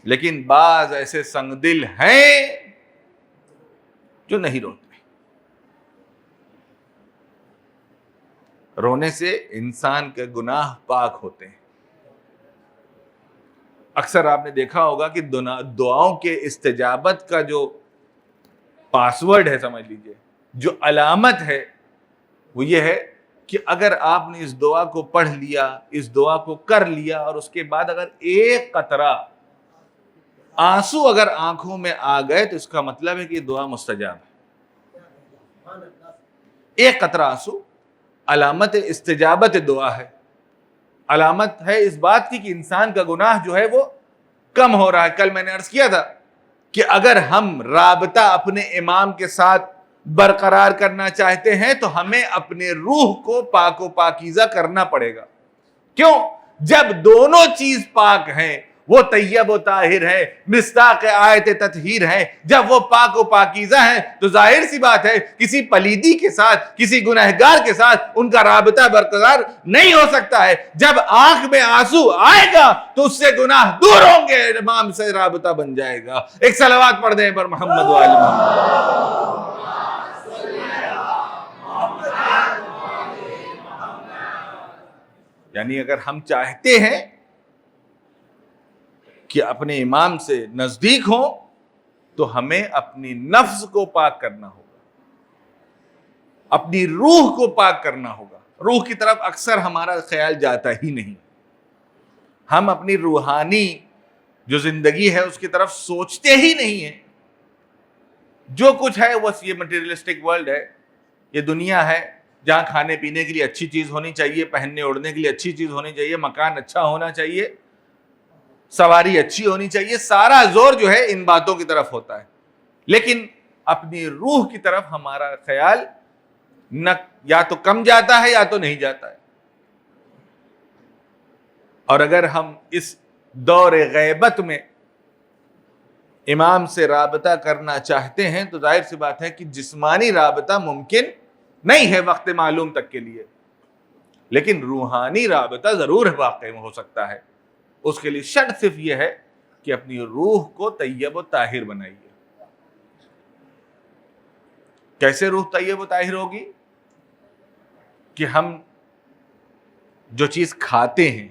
لیکن بعض ایسے سنگ دل ہیں جو نہیں روتے. رونے سے انسان کے گناہ پاک ہوتے ہیں. اکثر آپ نے دیکھا ہوگا کہ دعاؤں کے استجابت کا جو پاسورڈ ہے, سمجھ لیجئے, جو علامت ہے, وہ یہ ہے کہ اگر آپ نے اس دعا کو پڑھ لیا, اس دعا کو کر لیا, اور اس کے بعد اگر ایک قطرہ آنسو اگر آنکھوں میں آ گئے تو اس کا مطلب ہے کہ یہ دعا مستجاب ہے. ایک قطرہ آنسو علامت استجابت دعا ہے, علامت ہے اس بات کی کہ انسان کا گناہ جو ہے وہ کم ہو رہا ہے. کل میں نے عرض کیا تھا کہ اگر ہم رابطہ اپنے امام کے ساتھ برقرار کرنا چاہتے ہیں تو ہمیں اپنے روح کو پاک و پاکیزہ کرنا پڑے گا. کیوں؟ جب دونوں چیز پاک ہیں, وہ طیب و طاہر ہے, مصداق آیت تطہیر ہے, جب وہ پاک و پاکیزہ ہیں تو ظاہر سی بات ہے کسی پلیدی کے ساتھ, کسی گنہگار کے ساتھ ان کا رابطہ برقرار نہیں ہو سکتا ہے. جب آنکھ میں آنسو آئے گا تو اس سے گناہ دور ہوں گے, امام سے رابطہ بن جائے گا. ایک صلوات پڑھ دیں پر محمد و آل محمد. یعنی اگر ہم چاہتے ہیں کہ اپنے امام سے نزدیک ہوں تو ہمیں اپنی نفس کو پاک کرنا ہوگا, اپنی روح کو پاک کرنا ہوگا. روح کی طرف اکثر ہمارا خیال جاتا ہی نہیں. ہم اپنی روحانی جو زندگی ہے اس کی طرف سوچتے ہی نہیں ہیں. جو کچھ ہے وہ یہ مٹیریلسٹک ورلڈ ہے, یہ دنیا ہے جہاں کھانے پینے کے لیے اچھی چیز ہونی چاہیے, پہننے اوڑھنے کے لیے اچھی چیز ہونی چاہیے, مکان اچھا ہونا چاہیے, سواری اچھی ہونی چاہیے. سارا زور جو ہے ان باتوں کی طرف ہوتا ہے, لیکن اپنی روح کی طرف ہمارا خیال نہ یا تو کم جاتا ہے یا تو نہیں جاتا ہے. اور اگر ہم اس دور غیبت میں امام سے رابطہ کرنا چاہتے ہیں تو ظاہر سی بات ہے کہ جسمانی رابطہ ممکن نہیں ہے وقت معلوم تک کے لیے, لیکن روحانی رابطہ ضرور واقع ہو سکتا ہے. اس کے لیے شرط صرف یہ ہے کہ اپنی روح کو طیب و طاہر بنائیے. کیسے روح طیب و طاہر ہوگی؟ کہ ہم جو چیز کھاتے ہیں,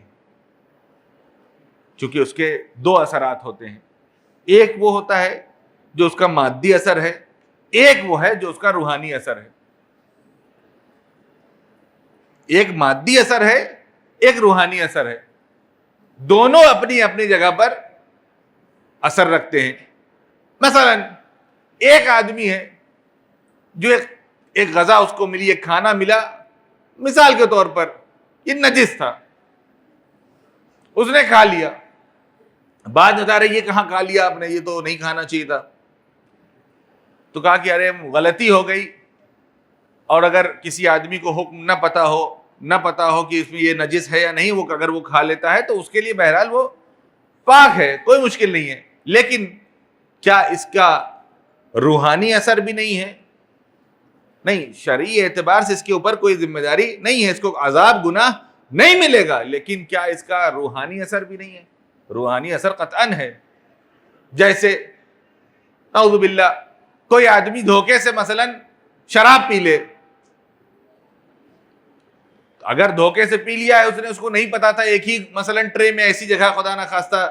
چونکہ اس کے دو اثرات ہوتے ہیں, ایک وہ ہوتا ہے جو اس کا مادی اثر ہے, ایک وہ ہے جو اس کا روحانی اثر ہے. ایک مادی اثر ہے, ایک روحانی اثر ہے. دونوں اپنی اپنی جگہ پر اثر رکھتے ہیں. مثلا ایک آدمی ہے جو ایک غذا اس کو ملی, ایک کھانا ملا, مثال کے طور پر یہ نجس تھا, اس نے کھا لیا. بعد بتا رہے یہ کہاں کھا لیا آپ نے, یہ تو نہیں کھانا چاہیے تھا. تو کہا کہ ارے غلطی ہو گئی. اور اگر کسی آدمی کو حکم نہ پتا ہو کہ اس میں یہ نجس ہے یا نہیں, وہ اگر وہ کھا لیتا ہے تو اس کے لیے بہرحال وہ پاک ہے, کوئی مشکل نہیں ہے. لیکن کیا اس کا روحانی اثر بھی نہیں ہے؟ نہیں, شرعی اعتبار سے اس کے اوپر کوئی ذمہ داری نہیں ہے, اس کو عذاب گناہ نہیں ملے گا. لیکن کیا اس کا روحانی اثر بھی نہیں ہے؟ روحانی اثر قطعاً ہے. جیسے نعوذ باللہ کوئی آدمی دھوکے سے مثلا شراب پی لے. اگر دھوکے سے پی لیا ہے اس نے, اس کو نہیں پتا تھا, ایک ہی مثلا ٹرے میں ایسی جگہ خدا نہ خواستہ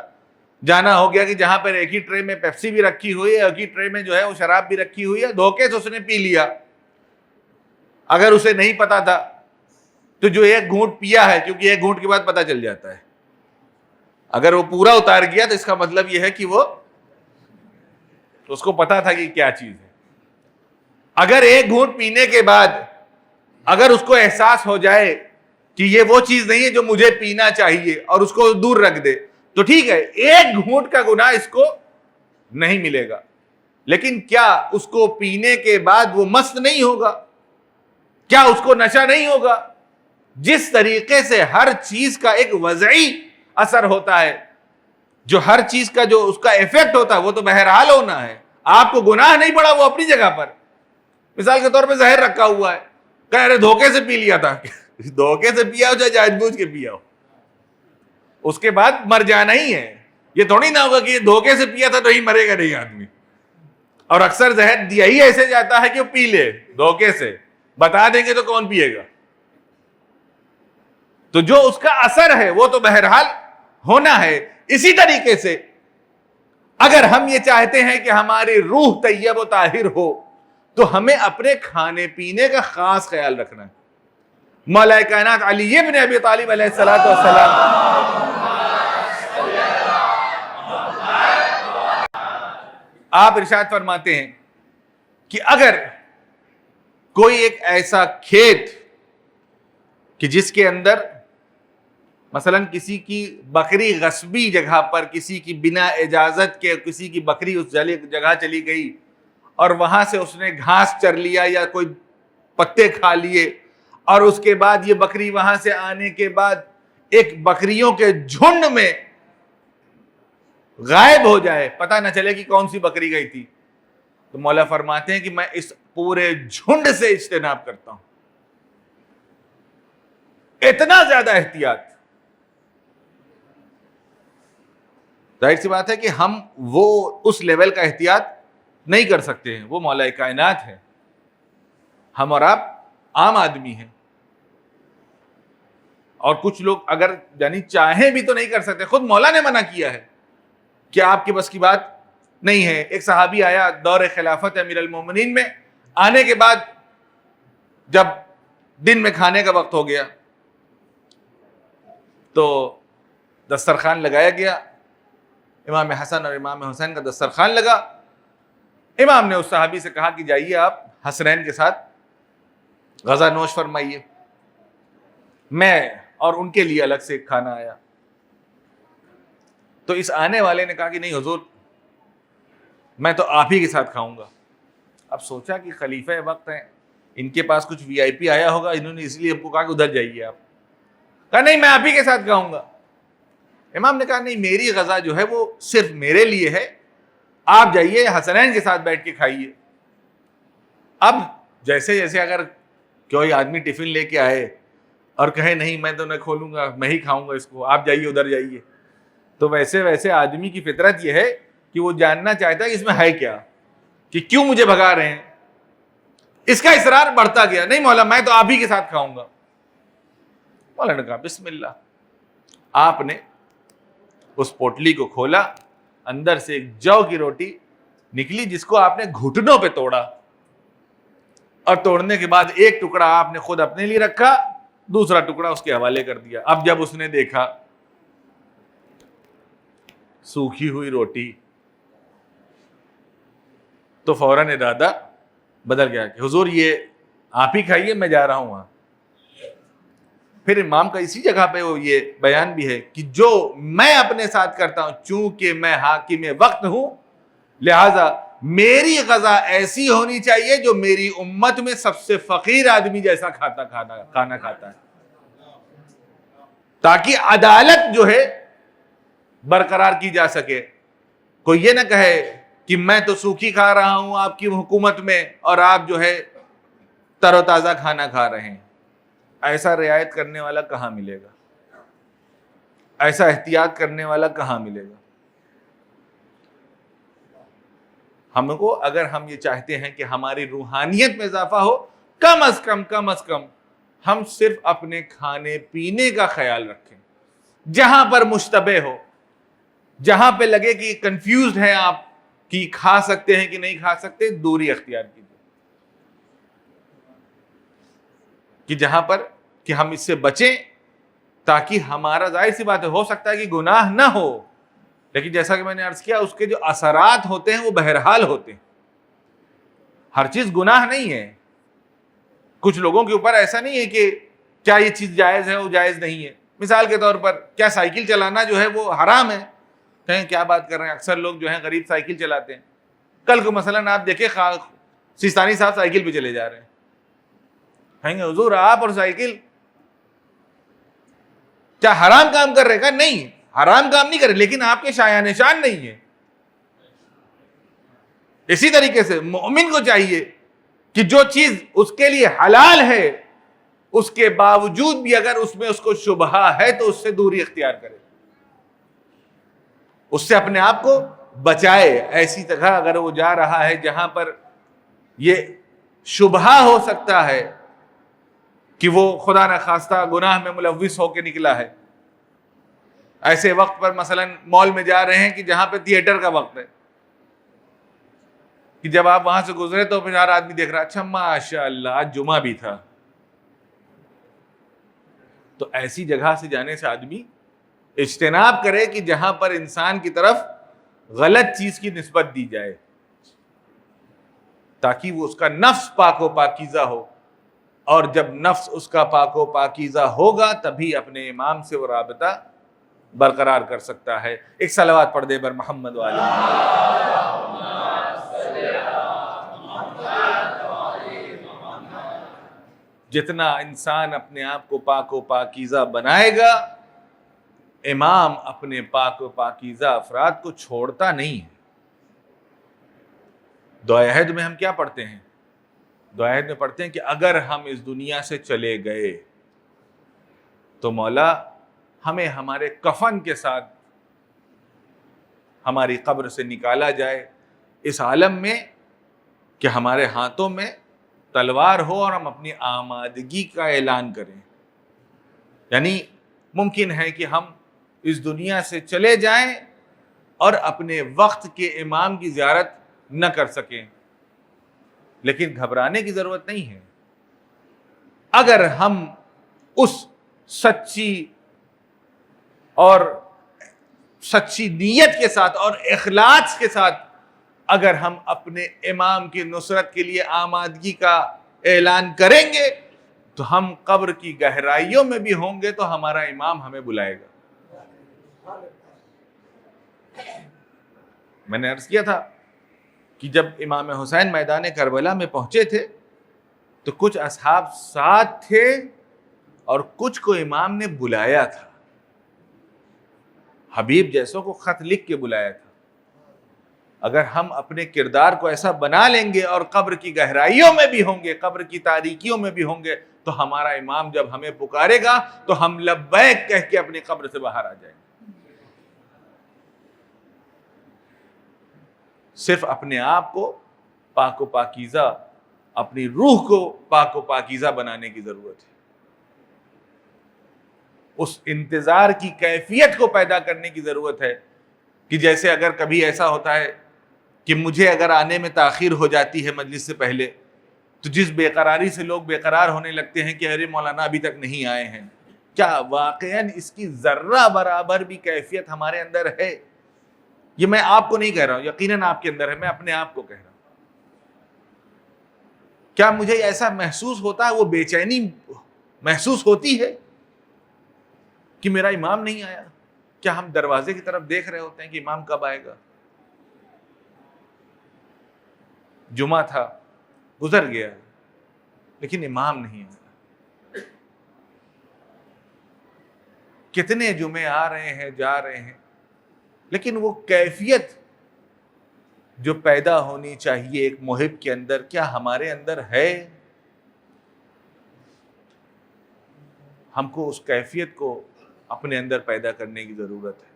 جانا ہو گیا کہ جہاں پر ایک ہی ٹرے میں پیپسی بھی رکھی ہوئی ہے, ایک ہی ٹرے میں جو ہے وہ شراب بھی رکھی ہوئی ہے, دھوکے سے اس نے پی لیا. اگر اسے نہیں پتا تھا تو جو ایک گھونٹ پیا ہے، کیونکہ ایک گھونٹ کے بعد پتا چل جاتا ہے، اگر وہ پورا اتار گیا تو اس کا مطلب یہ ہے کہ وہ اس کو پتا تھا کہ کیا چیز ہے۔ اگر ایک گھونٹ پینے کے بعد اگر اس کو احساس ہو جائے کہ یہ وہ چیز نہیں ہے جو مجھے پینا چاہیے اور اس کو دور رکھ دے تو ٹھیک ہے، ایک گھونٹ کا گناہ اس کو نہیں ملے گا، لیکن کیا اس کو پینے کے بعد وہ مست نہیں ہوگا؟ کیا اس کو نشہ نہیں ہوگا؟ جس طریقے سے ہر چیز کا ایک وضعی اثر ہوتا ہے، جو ہر چیز کا جو اس کا ایفیکٹ ہوتا ہے وہ تو بہرحال ہونا ہے۔ آپ کو گناہ نہیں پڑا وہ اپنی جگہ پر، مثال کے طور پہ زہر رکھا ہوا ہے، کہہ رہے دھوکے سے پی لیا تھا، دھوکے سے پیا ہو چاہے جان بوجھ کے پیا ہو، اس کے بعد مر جانا ہی ہے۔ یہ تھوڑی نہ ہوگا کہ یہ دھوکے سے پیا تھا تو ہی مرے گا نہیں آدمی، اور اکثر زہر دیا ہی ایسے جاتا ہے کہ وہ پی لے دھوکے سے، بتا دیں گے تو کون پیے گا؟ تو جو اس کا اثر ہے وہ تو بہرحال ہونا ہے۔ اسی طریقے سے اگر ہم یہ چاہتے ہیں کہ ہماری روح طیب و طاہر ہو تو ہمیں اپنے کھانے پینے کا خاص خیال رکھنا ہے۔ مولا کائنات علی ابن ابی طالب علیہ السلام آپ ارشاد فرماتے ہیں کہ اگر کوئی ایک ایسا کھیت کہ جس کے اندر مثلا کسی کی بکری غصبی جگہ پر، کسی کی بنا اجازت کے کسی کی بکری اس جگہ چلی گئی اور وہاں سے اس نے گھاس چر لیا یا کوئی پتے کھا لیے، اور اس کے بعد یہ بکری وہاں سے آنے کے بعد ایک بکریوں کے جھنڈ میں غائب ہو جائے، پتہ نہ چلے کہ کون سی بکری گئی تھی، تو مولا فرماتے ہیں کہ میں اس پورے جھنڈ سے اجتناب کرتا ہوں۔ اتنا زیادہ احتیاط، ظاہر سی بات ہے کہ ہم وہ اس لیول کا احتیاط نہیں کر سکتے ہیں، وہ مولا کائنات ہے، ہم اور آپ عام آدمی ہیں، اور کچھ لوگ اگر یعنی چاہیں بھی تو نہیں کر سکتے، خود مولا نے منع کیا ہے کہ آپ کی بس کی بات نہیں ہے۔ ایک صحابی آیا دور خلافت امیر المومنین میں، آنے کے بعد جب دن میں کھانے کا وقت ہو گیا تو دسترخوان لگایا گیا، امام حسن اور امام حسین کا دسترخوان لگا، امام نے اس صحابی سے کہا کہ جائیے آپ حسنین کے ساتھ غذا نوش فرمائیے، میں اور ان کے لیے الگ سے کھانا آیا۔ تو اس آنے والے نے کہا کہ نہیں حضور، میں تو آپ ہی کے ساتھ کھاؤں گا۔ اب سوچا کہ خلیفہ وقت ہیں، ان کے پاس کچھ وی آئی پی آیا ہوگا، انہوں نے اس لیے ہم کو کہا کہ ادھر جائیے آپ، کہا نہیں میں آپ ہی کے ساتھ کھاؤں گا۔ امام نے کہا نہیں، میری غذا جو ہے وہ صرف میرے لیے ہے، آپ جائیے حسنین کے ساتھ بیٹھ کے کھائیے۔ اب جیسے جیسے اگر کوئی آدمی ٹفن لے کے آئے اور کہے نہیں میں تو نہ کھولوں گا، میں ہی کھاؤں گا اس کو، آپ جائیے ادھر جائیے، تو ویسے ویسے آدمی کی فطرت یہ ہے کہ وہ جاننا چاہتا ہے کہ اس میں ہے کیا، کہ کیوں مجھے بھگا رہے ہیں۔ اس کا اصرار بڑھتا گیا، نہیں مولا میں تو آپ ہی کے ساتھ کھاؤں گا۔ مولا نے کہا بسم اللہ۔ آپ نے اس پوٹلی کو کھولا، اندر سے ایک جو کی روٹی نکلی جس کو آپ نے گھٹنوں پہ توڑا، اور توڑنے کے بعد ایک ٹکڑا آپ نے خود اپنے لیے رکھا، دوسرا ٹکڑا اس کے حوالے کر دیا۔ اب جب اس نے دیکھا سوکھی ہوئی روٹی تو فوراً ارادہ بدل گیا کہ حضور یہ آپ ہی کھائیے، میں جا رہا ہوں وہاں۔ پھر امام کا اسی جگہ پہ وہ یہ بیان بھی ہے کہ جو میں اپنے ساتھ کرتا ہوں، چونکہ میں حاکم وقت ہوں، لہذا میری غذا ایسی ہونی چاہیے جو میری امت میں سب سے فقیر آدمی جیسا کھانا کھاتا ہے، تاکہ عدالت جو ہے برقرار کی جا سکے۔ کوئی یہ نہ کہے کہ میں تو سوکھی کھا رہا ہوں آپ کی حکومت میں اور آپ جو ہے تر و تازہ کھانا کھا رہے ہیں۔ ایسا رعایت کرنے والا کہاں ملے گا؟ ایسا احتیاط کرنے والا کہاں ملے گا؟ ہم کو اگر ہم یہ چاہتے ہیں کہ ہماری روحانیت میں اضافہ ہو، کم از کم ہم صرف اپنے کھانے پینے کا خیال رکھیں۔ جہاں پر مشتبہ ہو، جہاں پہ لگے کہ کنفیوزڈ ہیں آپ کہ کھا سکتے ہیں کہ نہیں کھا سکتے، دوری اختیار کیجیے۔ کہ جہاں پر کہ ہم اس سے بچیں، تاکہ ہمارا، ظاہر سی بات ہے، ہو سکتا ہے کہ گناہ نہ ہو، لیکن جیسا کہ میں نے عرض کیا اس کے جو اثرات ہوتے ہیں وہ بہرحال ہوتے ہیں. ہر چیز گناہ نہیں ہے. کچھ لوگوں کے اوپر ایسا نہیں ہے کہ کیا یہ چیز جائز ہے وہ جائز نہیں ہے. مثال کے طور پر کیا سائیکل چلانا جو ہے وہ حرام ہے؟ کہیں کیا بات کر رہے ہیں، اکثر لوگ جو ہیں غریب سائیکل چلاتے ہیں. کل کو مثلاً آپ دیکھیں سیستانی صاحب سائیکل پہ چلے جا رہے ہیں، کہیں گے حضور آپ اور سائیکل کیا حرام کام کر رہے؟ کہا نہیں، حرام کام نہیں کر رہے، لیکن آپ کے شایان نشان نہیں ہے. اسی طریقے سے مومن کو چاہیے کہ جو چیز اس کے لیے حلال ہے اس کے باوجود بھی اگر اس میں اس کو شبہہ ہے تو اس سے دوری اختیار کرے، اس سے اپنے آپ کو بچائے. ایسی جگہ اگر وہ جا رہا ہے جہاں پر یہ شبہہ ہو سکتا ہے کہ وہ خدا نخواستہ گناہ میں ملوث ہو کے نکلا ہے، ایسے وقت پر مثلاً مال میں جا رہے ہیں کہ جہاں پہ تھیٹر کا وقت ہے، کہ جب آپ وہاں سے گزرے تو پھر ہر آدمی دیکھ رہا اچھا ماشاء اللہ آج جمعہ بھی تھا. تو ایسی جگہ سے جانے سے آدمی اجتناب کرے کہ جہاں پر انسان کی طرف غلط چیز کی نسبت دی جائے، تاکہ وہ اس کا نفس پاک و پاکیزہ ہو. اور جب نفس اس کا پاک و پاکیزہ ہوگا تبھی اپنے امام سے وہ رابطہ برقرار کر سکتا ہے. ایک صلوات پڑھ دے بر محمد والے. جتنا انسان اپنے آپ کو پاک و پاکیزہ بنائے گا، امام اپنے پاک و پاکیزہ افراد کو چھوڑتا نہیں ہے. دعائے عہد میں ہم کیا پڑھتے ہیں؟ دعائے عہد میں پڑھتے ہیں کہ اگر ہم اس دنیا سے چلے گئے تو مولا ہمیں ہمارے کفن کے ساتھ ہماری قبر سے نکالا جائے اس عالم میں کہ ہمارے ہاتھوں میں تلوار ہو اور ہم اپنی آمادگی کا اعلان کریں. یعنی ممکن ہے کہ ہم اس دنیا سے چلے جائیں اور اپنے وقت کے امام کی زیارت نہ کر سکیں، لیکن گھبرانے کی ضرورت نہیں ہے. اگر ہم اس سچی نیت کے ساتھ اور اخلاص کے ساتھ اگر ہم اپنے امام کی نصرت کے لیے آمادگی کا اعلان کریں گے تو ہم قبر کی گہرائیوں میں بھی ہوں گے تو ہمارا امام ہمیں بلائے گا. میں نے عرض کیا تھا کہ جب امام حسین میدان کربلا میں پہنچے تھے تو کچھ اصحاب ساتھ تھے اور کچھ کو امام نے بلایا تھا، حبیب جیسوں کو خط لکھ کے بلایا تھا. اگر ہم اپنے کردار کو ایسا بنا لیں گے اور قبر کی گہرائیوں میں بھی ہوں گے، قبر کی تاریکیوں میں بھی ہوں گے، تو ہمارا امام جب ہمیں پکارے گا تو ہم لبیک کہہ کے اپنی قبر سے باہر آ جائیں گے. صرف اپنے آپ کو پاک و پاکیزہ، اپنی روح کو پاک و پاکیزہ بنانے کی ضرورت ہے. اس انتظار کی کیفیت کو پیدا کرنے کی ضرورت ہے کہ جیسے اگر کبھی ایسا ہوتا ہے کہ مجھے اگر آنے میں تاخیر ہو جاتی ہے مجلس سے پہلے تو جس بے قراری سے لوگ بے قرار ہونے لگتے ہیں کہ ارے مولانا ابھی تک نہیں آئے ہیں، کیا واقعاً اس کی ذرہ برابر بھی کیفیت ہمارے اندر ہے؟ یہ میں آپ کو نہیں کہہ رہا ہوں، یقیناً آپ کے اندر ہے، میں اپنے آپ کو کہہ رہا ہوں. کیا مجھے ایسا محسوس ہوتا ہے، وہ بے چینی محسوس ہوتی ہے کہ میرا امام نہیں آیا؟ کیا ہم دروازے کی طرف دیکھ رہے ہوتے ہیں کہ امام کب آئے گا؟ جمعہ تھا، گزر گیا، لیکن امام نہیں آیا. کتنے جمعے آ رہے ہیں جا رہے ہیں، لیکن وہ کیفیت جو پیدا ہونی چاہیے ایک محب کے اندر، کیا ہمارے اندر ہے؟ ہم کو اس کیفیت کو اپنے اندر پیدا کرنے کی ضرورت ہے.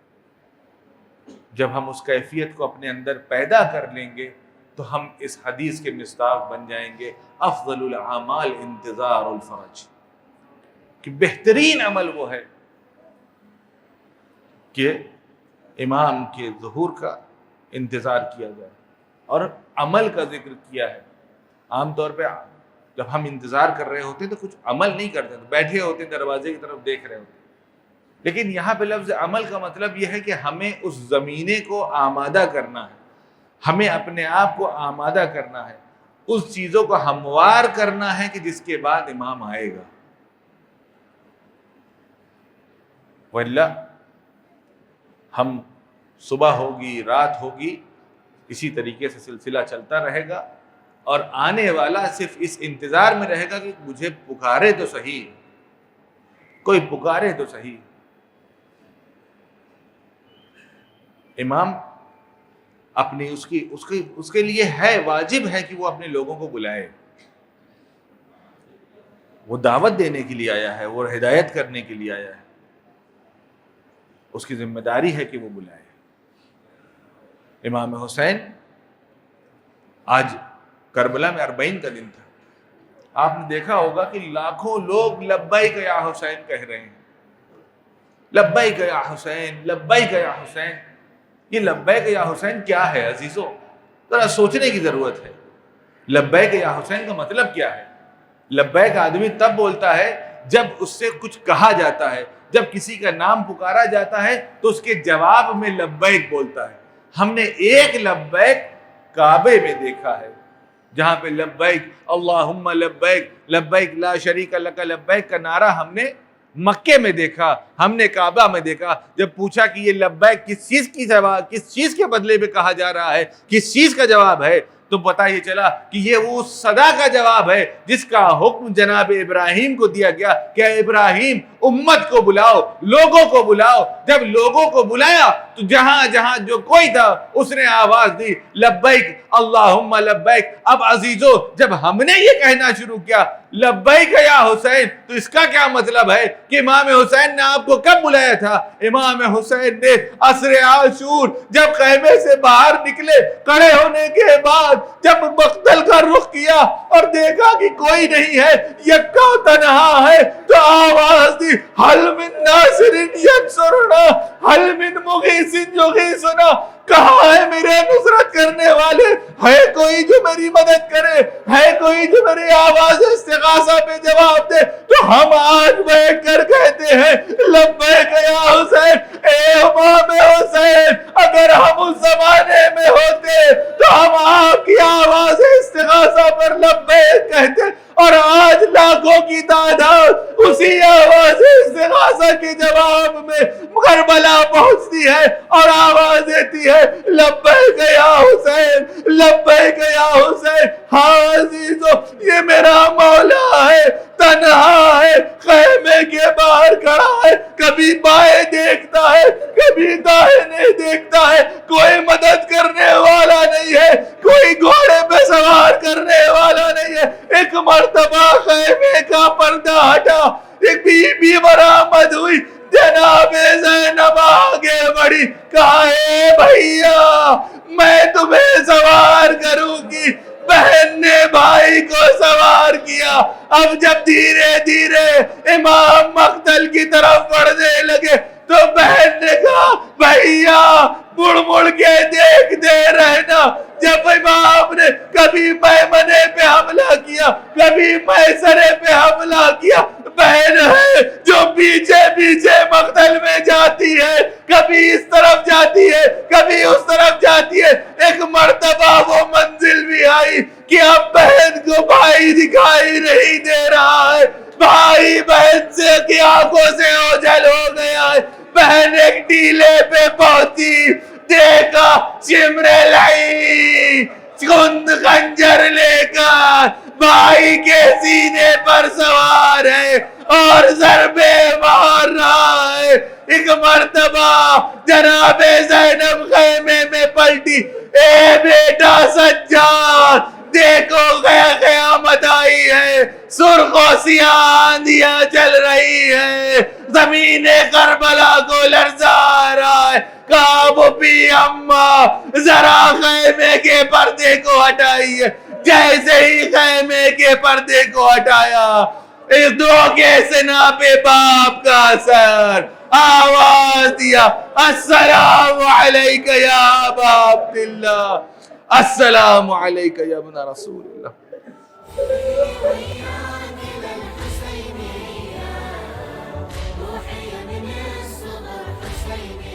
جب ہم اس کیفیت کو اپنے اندر پیدا کر لیں گے تو ہم اس حدیث کے مصداق بن جائیں گے، افضل الاعمال انتظار الفرج، کہ بہترین عمل وہ ہے کہ امام کے ظہور کا انتظار کیا جائے. اور عمل کا ذکر کیا ہے. عام طور پہ جب ہم انتظار کر رہے ہوتے تو کچھ عمل نہیں کرتے، تو بیٹھے ہوتے دروازے کی طرف دیکھ رہے ہوتے. لیکن یہاں پہ لفظ عمل کا مطلب یہ ہے کہ ہمیں اس زمینے کو آمادہ کرنا ہے، ہمیں اپنے آپ کو آمادہ کرنا ہے، اس چیزوں کو ہموار کرنا ہے کہ جس کے بعد امام آئے گا. واللہ ہم صبح ہوگی رات ہوگی اسی طریقے سے سلسلہ چلتا رہے گا، اور آنے والا صرف اس انتظار میں رہے گا کہ مجھے پکارے تو صحیح، کوئی پکارے تو صحیح. امام اپنی اس کے لیے ہے، واجب ہے کہ وہ اپنے لوگوں کو بلائے. وہ دعوت دینے کے لیے آیا ہے، وہ ہدایت کرنے کے لیے آیا ہے، اس کی ذمہ داری ہے کہ وہ بلائے. امام حسین آج کربلا میں 40 کا دن تھا. آپ نے دیکھا ہوگا کہ لاکھوں لوگ لبیک یا حسین کہہ رہے ہیں، لبیک یا حسین، لبیک یا حسین. یہ لبیک یا حسین کیا ہے عزیزو؟ ذرا سوچنے کی ضرورت ہے. لبیک یا حسین کا مطلب کیا ہے؟ لبیک آدمی تب بولتا ہے جب اس سے کچھ کہا جاتا ہے، جب کسی کا نام پکارا جاتا ہے تو اس کے جواب میں لبیک بولتا ہے. ہم نے ایک لبیک کعبے میں دیکھا ہے، جہاں پہ لبیک اللہم لبیک لبیک لا شریک لک لبیک کا نعرہ ہم نے مکے میں دیکھا، ہم نے کعبہ میں دیکھا. جب پوچھا کہ یہ لبیک کس چیز کے بدلے میں کہا جا رہا ہے، کس چیز کا جواب ہے، تو پتہ یہ چلا کہ یہ وہ صدا کا جواب ہے جس کا حکم جناب ابراہیم کو دیا گیا کہ ابراہیم امت کو بلاؤ، لوگوں کو بلاؤ. جب لوگوں کو بلایا تو جہاں جہاں جو کوئی تھا اس نے آواز دی لبیک اللہم لبیک. اب عزیزو جب ہم نے یہ کہنا شروع کیا لبیک یا حسین، تو اس کا کیا مطلب ہے کہ امام حسین نے آپ کو کب بلایا تھا؟ امام حسین نے عصر عاشور جب خیمے سے باہر نکلے، کھڑے ہونے کے بعد جب مقتل کا رخ کیا اور دیکھا کہ کوئی نہیں ہے، یکا تنہا ہے، تو آواز دی حل من ناصر ینصرنا، حل من مغیث یغیثنا. کہاں ہے میرے نصرت کرنے والے؟ ہے کوئی جو میری مدد کرے؟ ہے کوئی جو میری آواز استغاثہ پہ جواب دے؟ تو ہم آج بیٹھ کر کہتے ہیں لبیک یا حسین. اے امام حسین، اگر ہم اس زمانے میں ہوتے تو ہم آپ کی آواز استغاثہ پر لبیک کہتے، اور آج لاکھوں کی تعداد اسی آواز استغاثہ کے جواب میں کربلا پہنچتی ہے اور آواز دیتی ہے لبیک یا حسین، لبیک یا حسین. ہاں عزیزو، یہ میرا مولا ہے، تنہا ہے، خیمے کے باہر کھڑا ہے، کبھی بائیں دیکھتا ہے، کبھی دائیں دیکھتا ہے، کوئی مدد کرنے والا نہیں ہے، کوئی گھوڑے پہ سوار کرنے والا نہیں ہے. ایک مرتبہ خیمے کا پردہ ہٹا، ایک بی بی برآمد ہوئی، جناب زینب آگے بڑھی، کہا اے بھیا میں تمہیں سوار کروں گی. بہن نے بھائی کو سوار کیا. اب جب دھیرے دھیرے امام مقتل کی طرف بڑھنے لگے تو بہن نے کہا بھیا مڑ مڑ کے دیکھتے رہنا. جب امام نے کبھی میمنے پہ حملہ کیا، کبھی میسرے پہ حملہ کیا، بہن ہے جو پیچھے پیچھے مقتل میں جاتی ہے، کبھی اس طرف جاتی ہے، کبھی اس طرف جاتی ہے. ایک مرتبہ وہ منزل بھی آئی کہ اب بہن کو بھائی دکھائی نہیں دے رہا ہے، بھائی بہن سے کی آنکھوں سے اوجھل ہو گیا ہے. بہن ایک ٹیلے پہ پہنچی، دیکھا چمرلائی کند خنجر لے کر بھائی کے سینے پر سوار ہے اور ضربے مار رہا ہے. ایک مرتبہ جناب زینب خیمے میں پلٹی، اے بیٹا سجاد دیکھو قیامت آئی ہے، سرخ و سیاہ آندھیاں چل رہی ہے، زمین کربلا کو لرزا رہا ہے. کعب بھی اماں ذرا خیمے کے پردے کو ہٹائیے. جیسے ہی خیمے کے پردے کو ہٹایا، اس دھوکے سے ناپے باپ کا اثر، آواز دیا السلام علیک یا ابا عبداللہ، السلام علیک یا ابن رسول اللہ. روحي من الصغر حسيني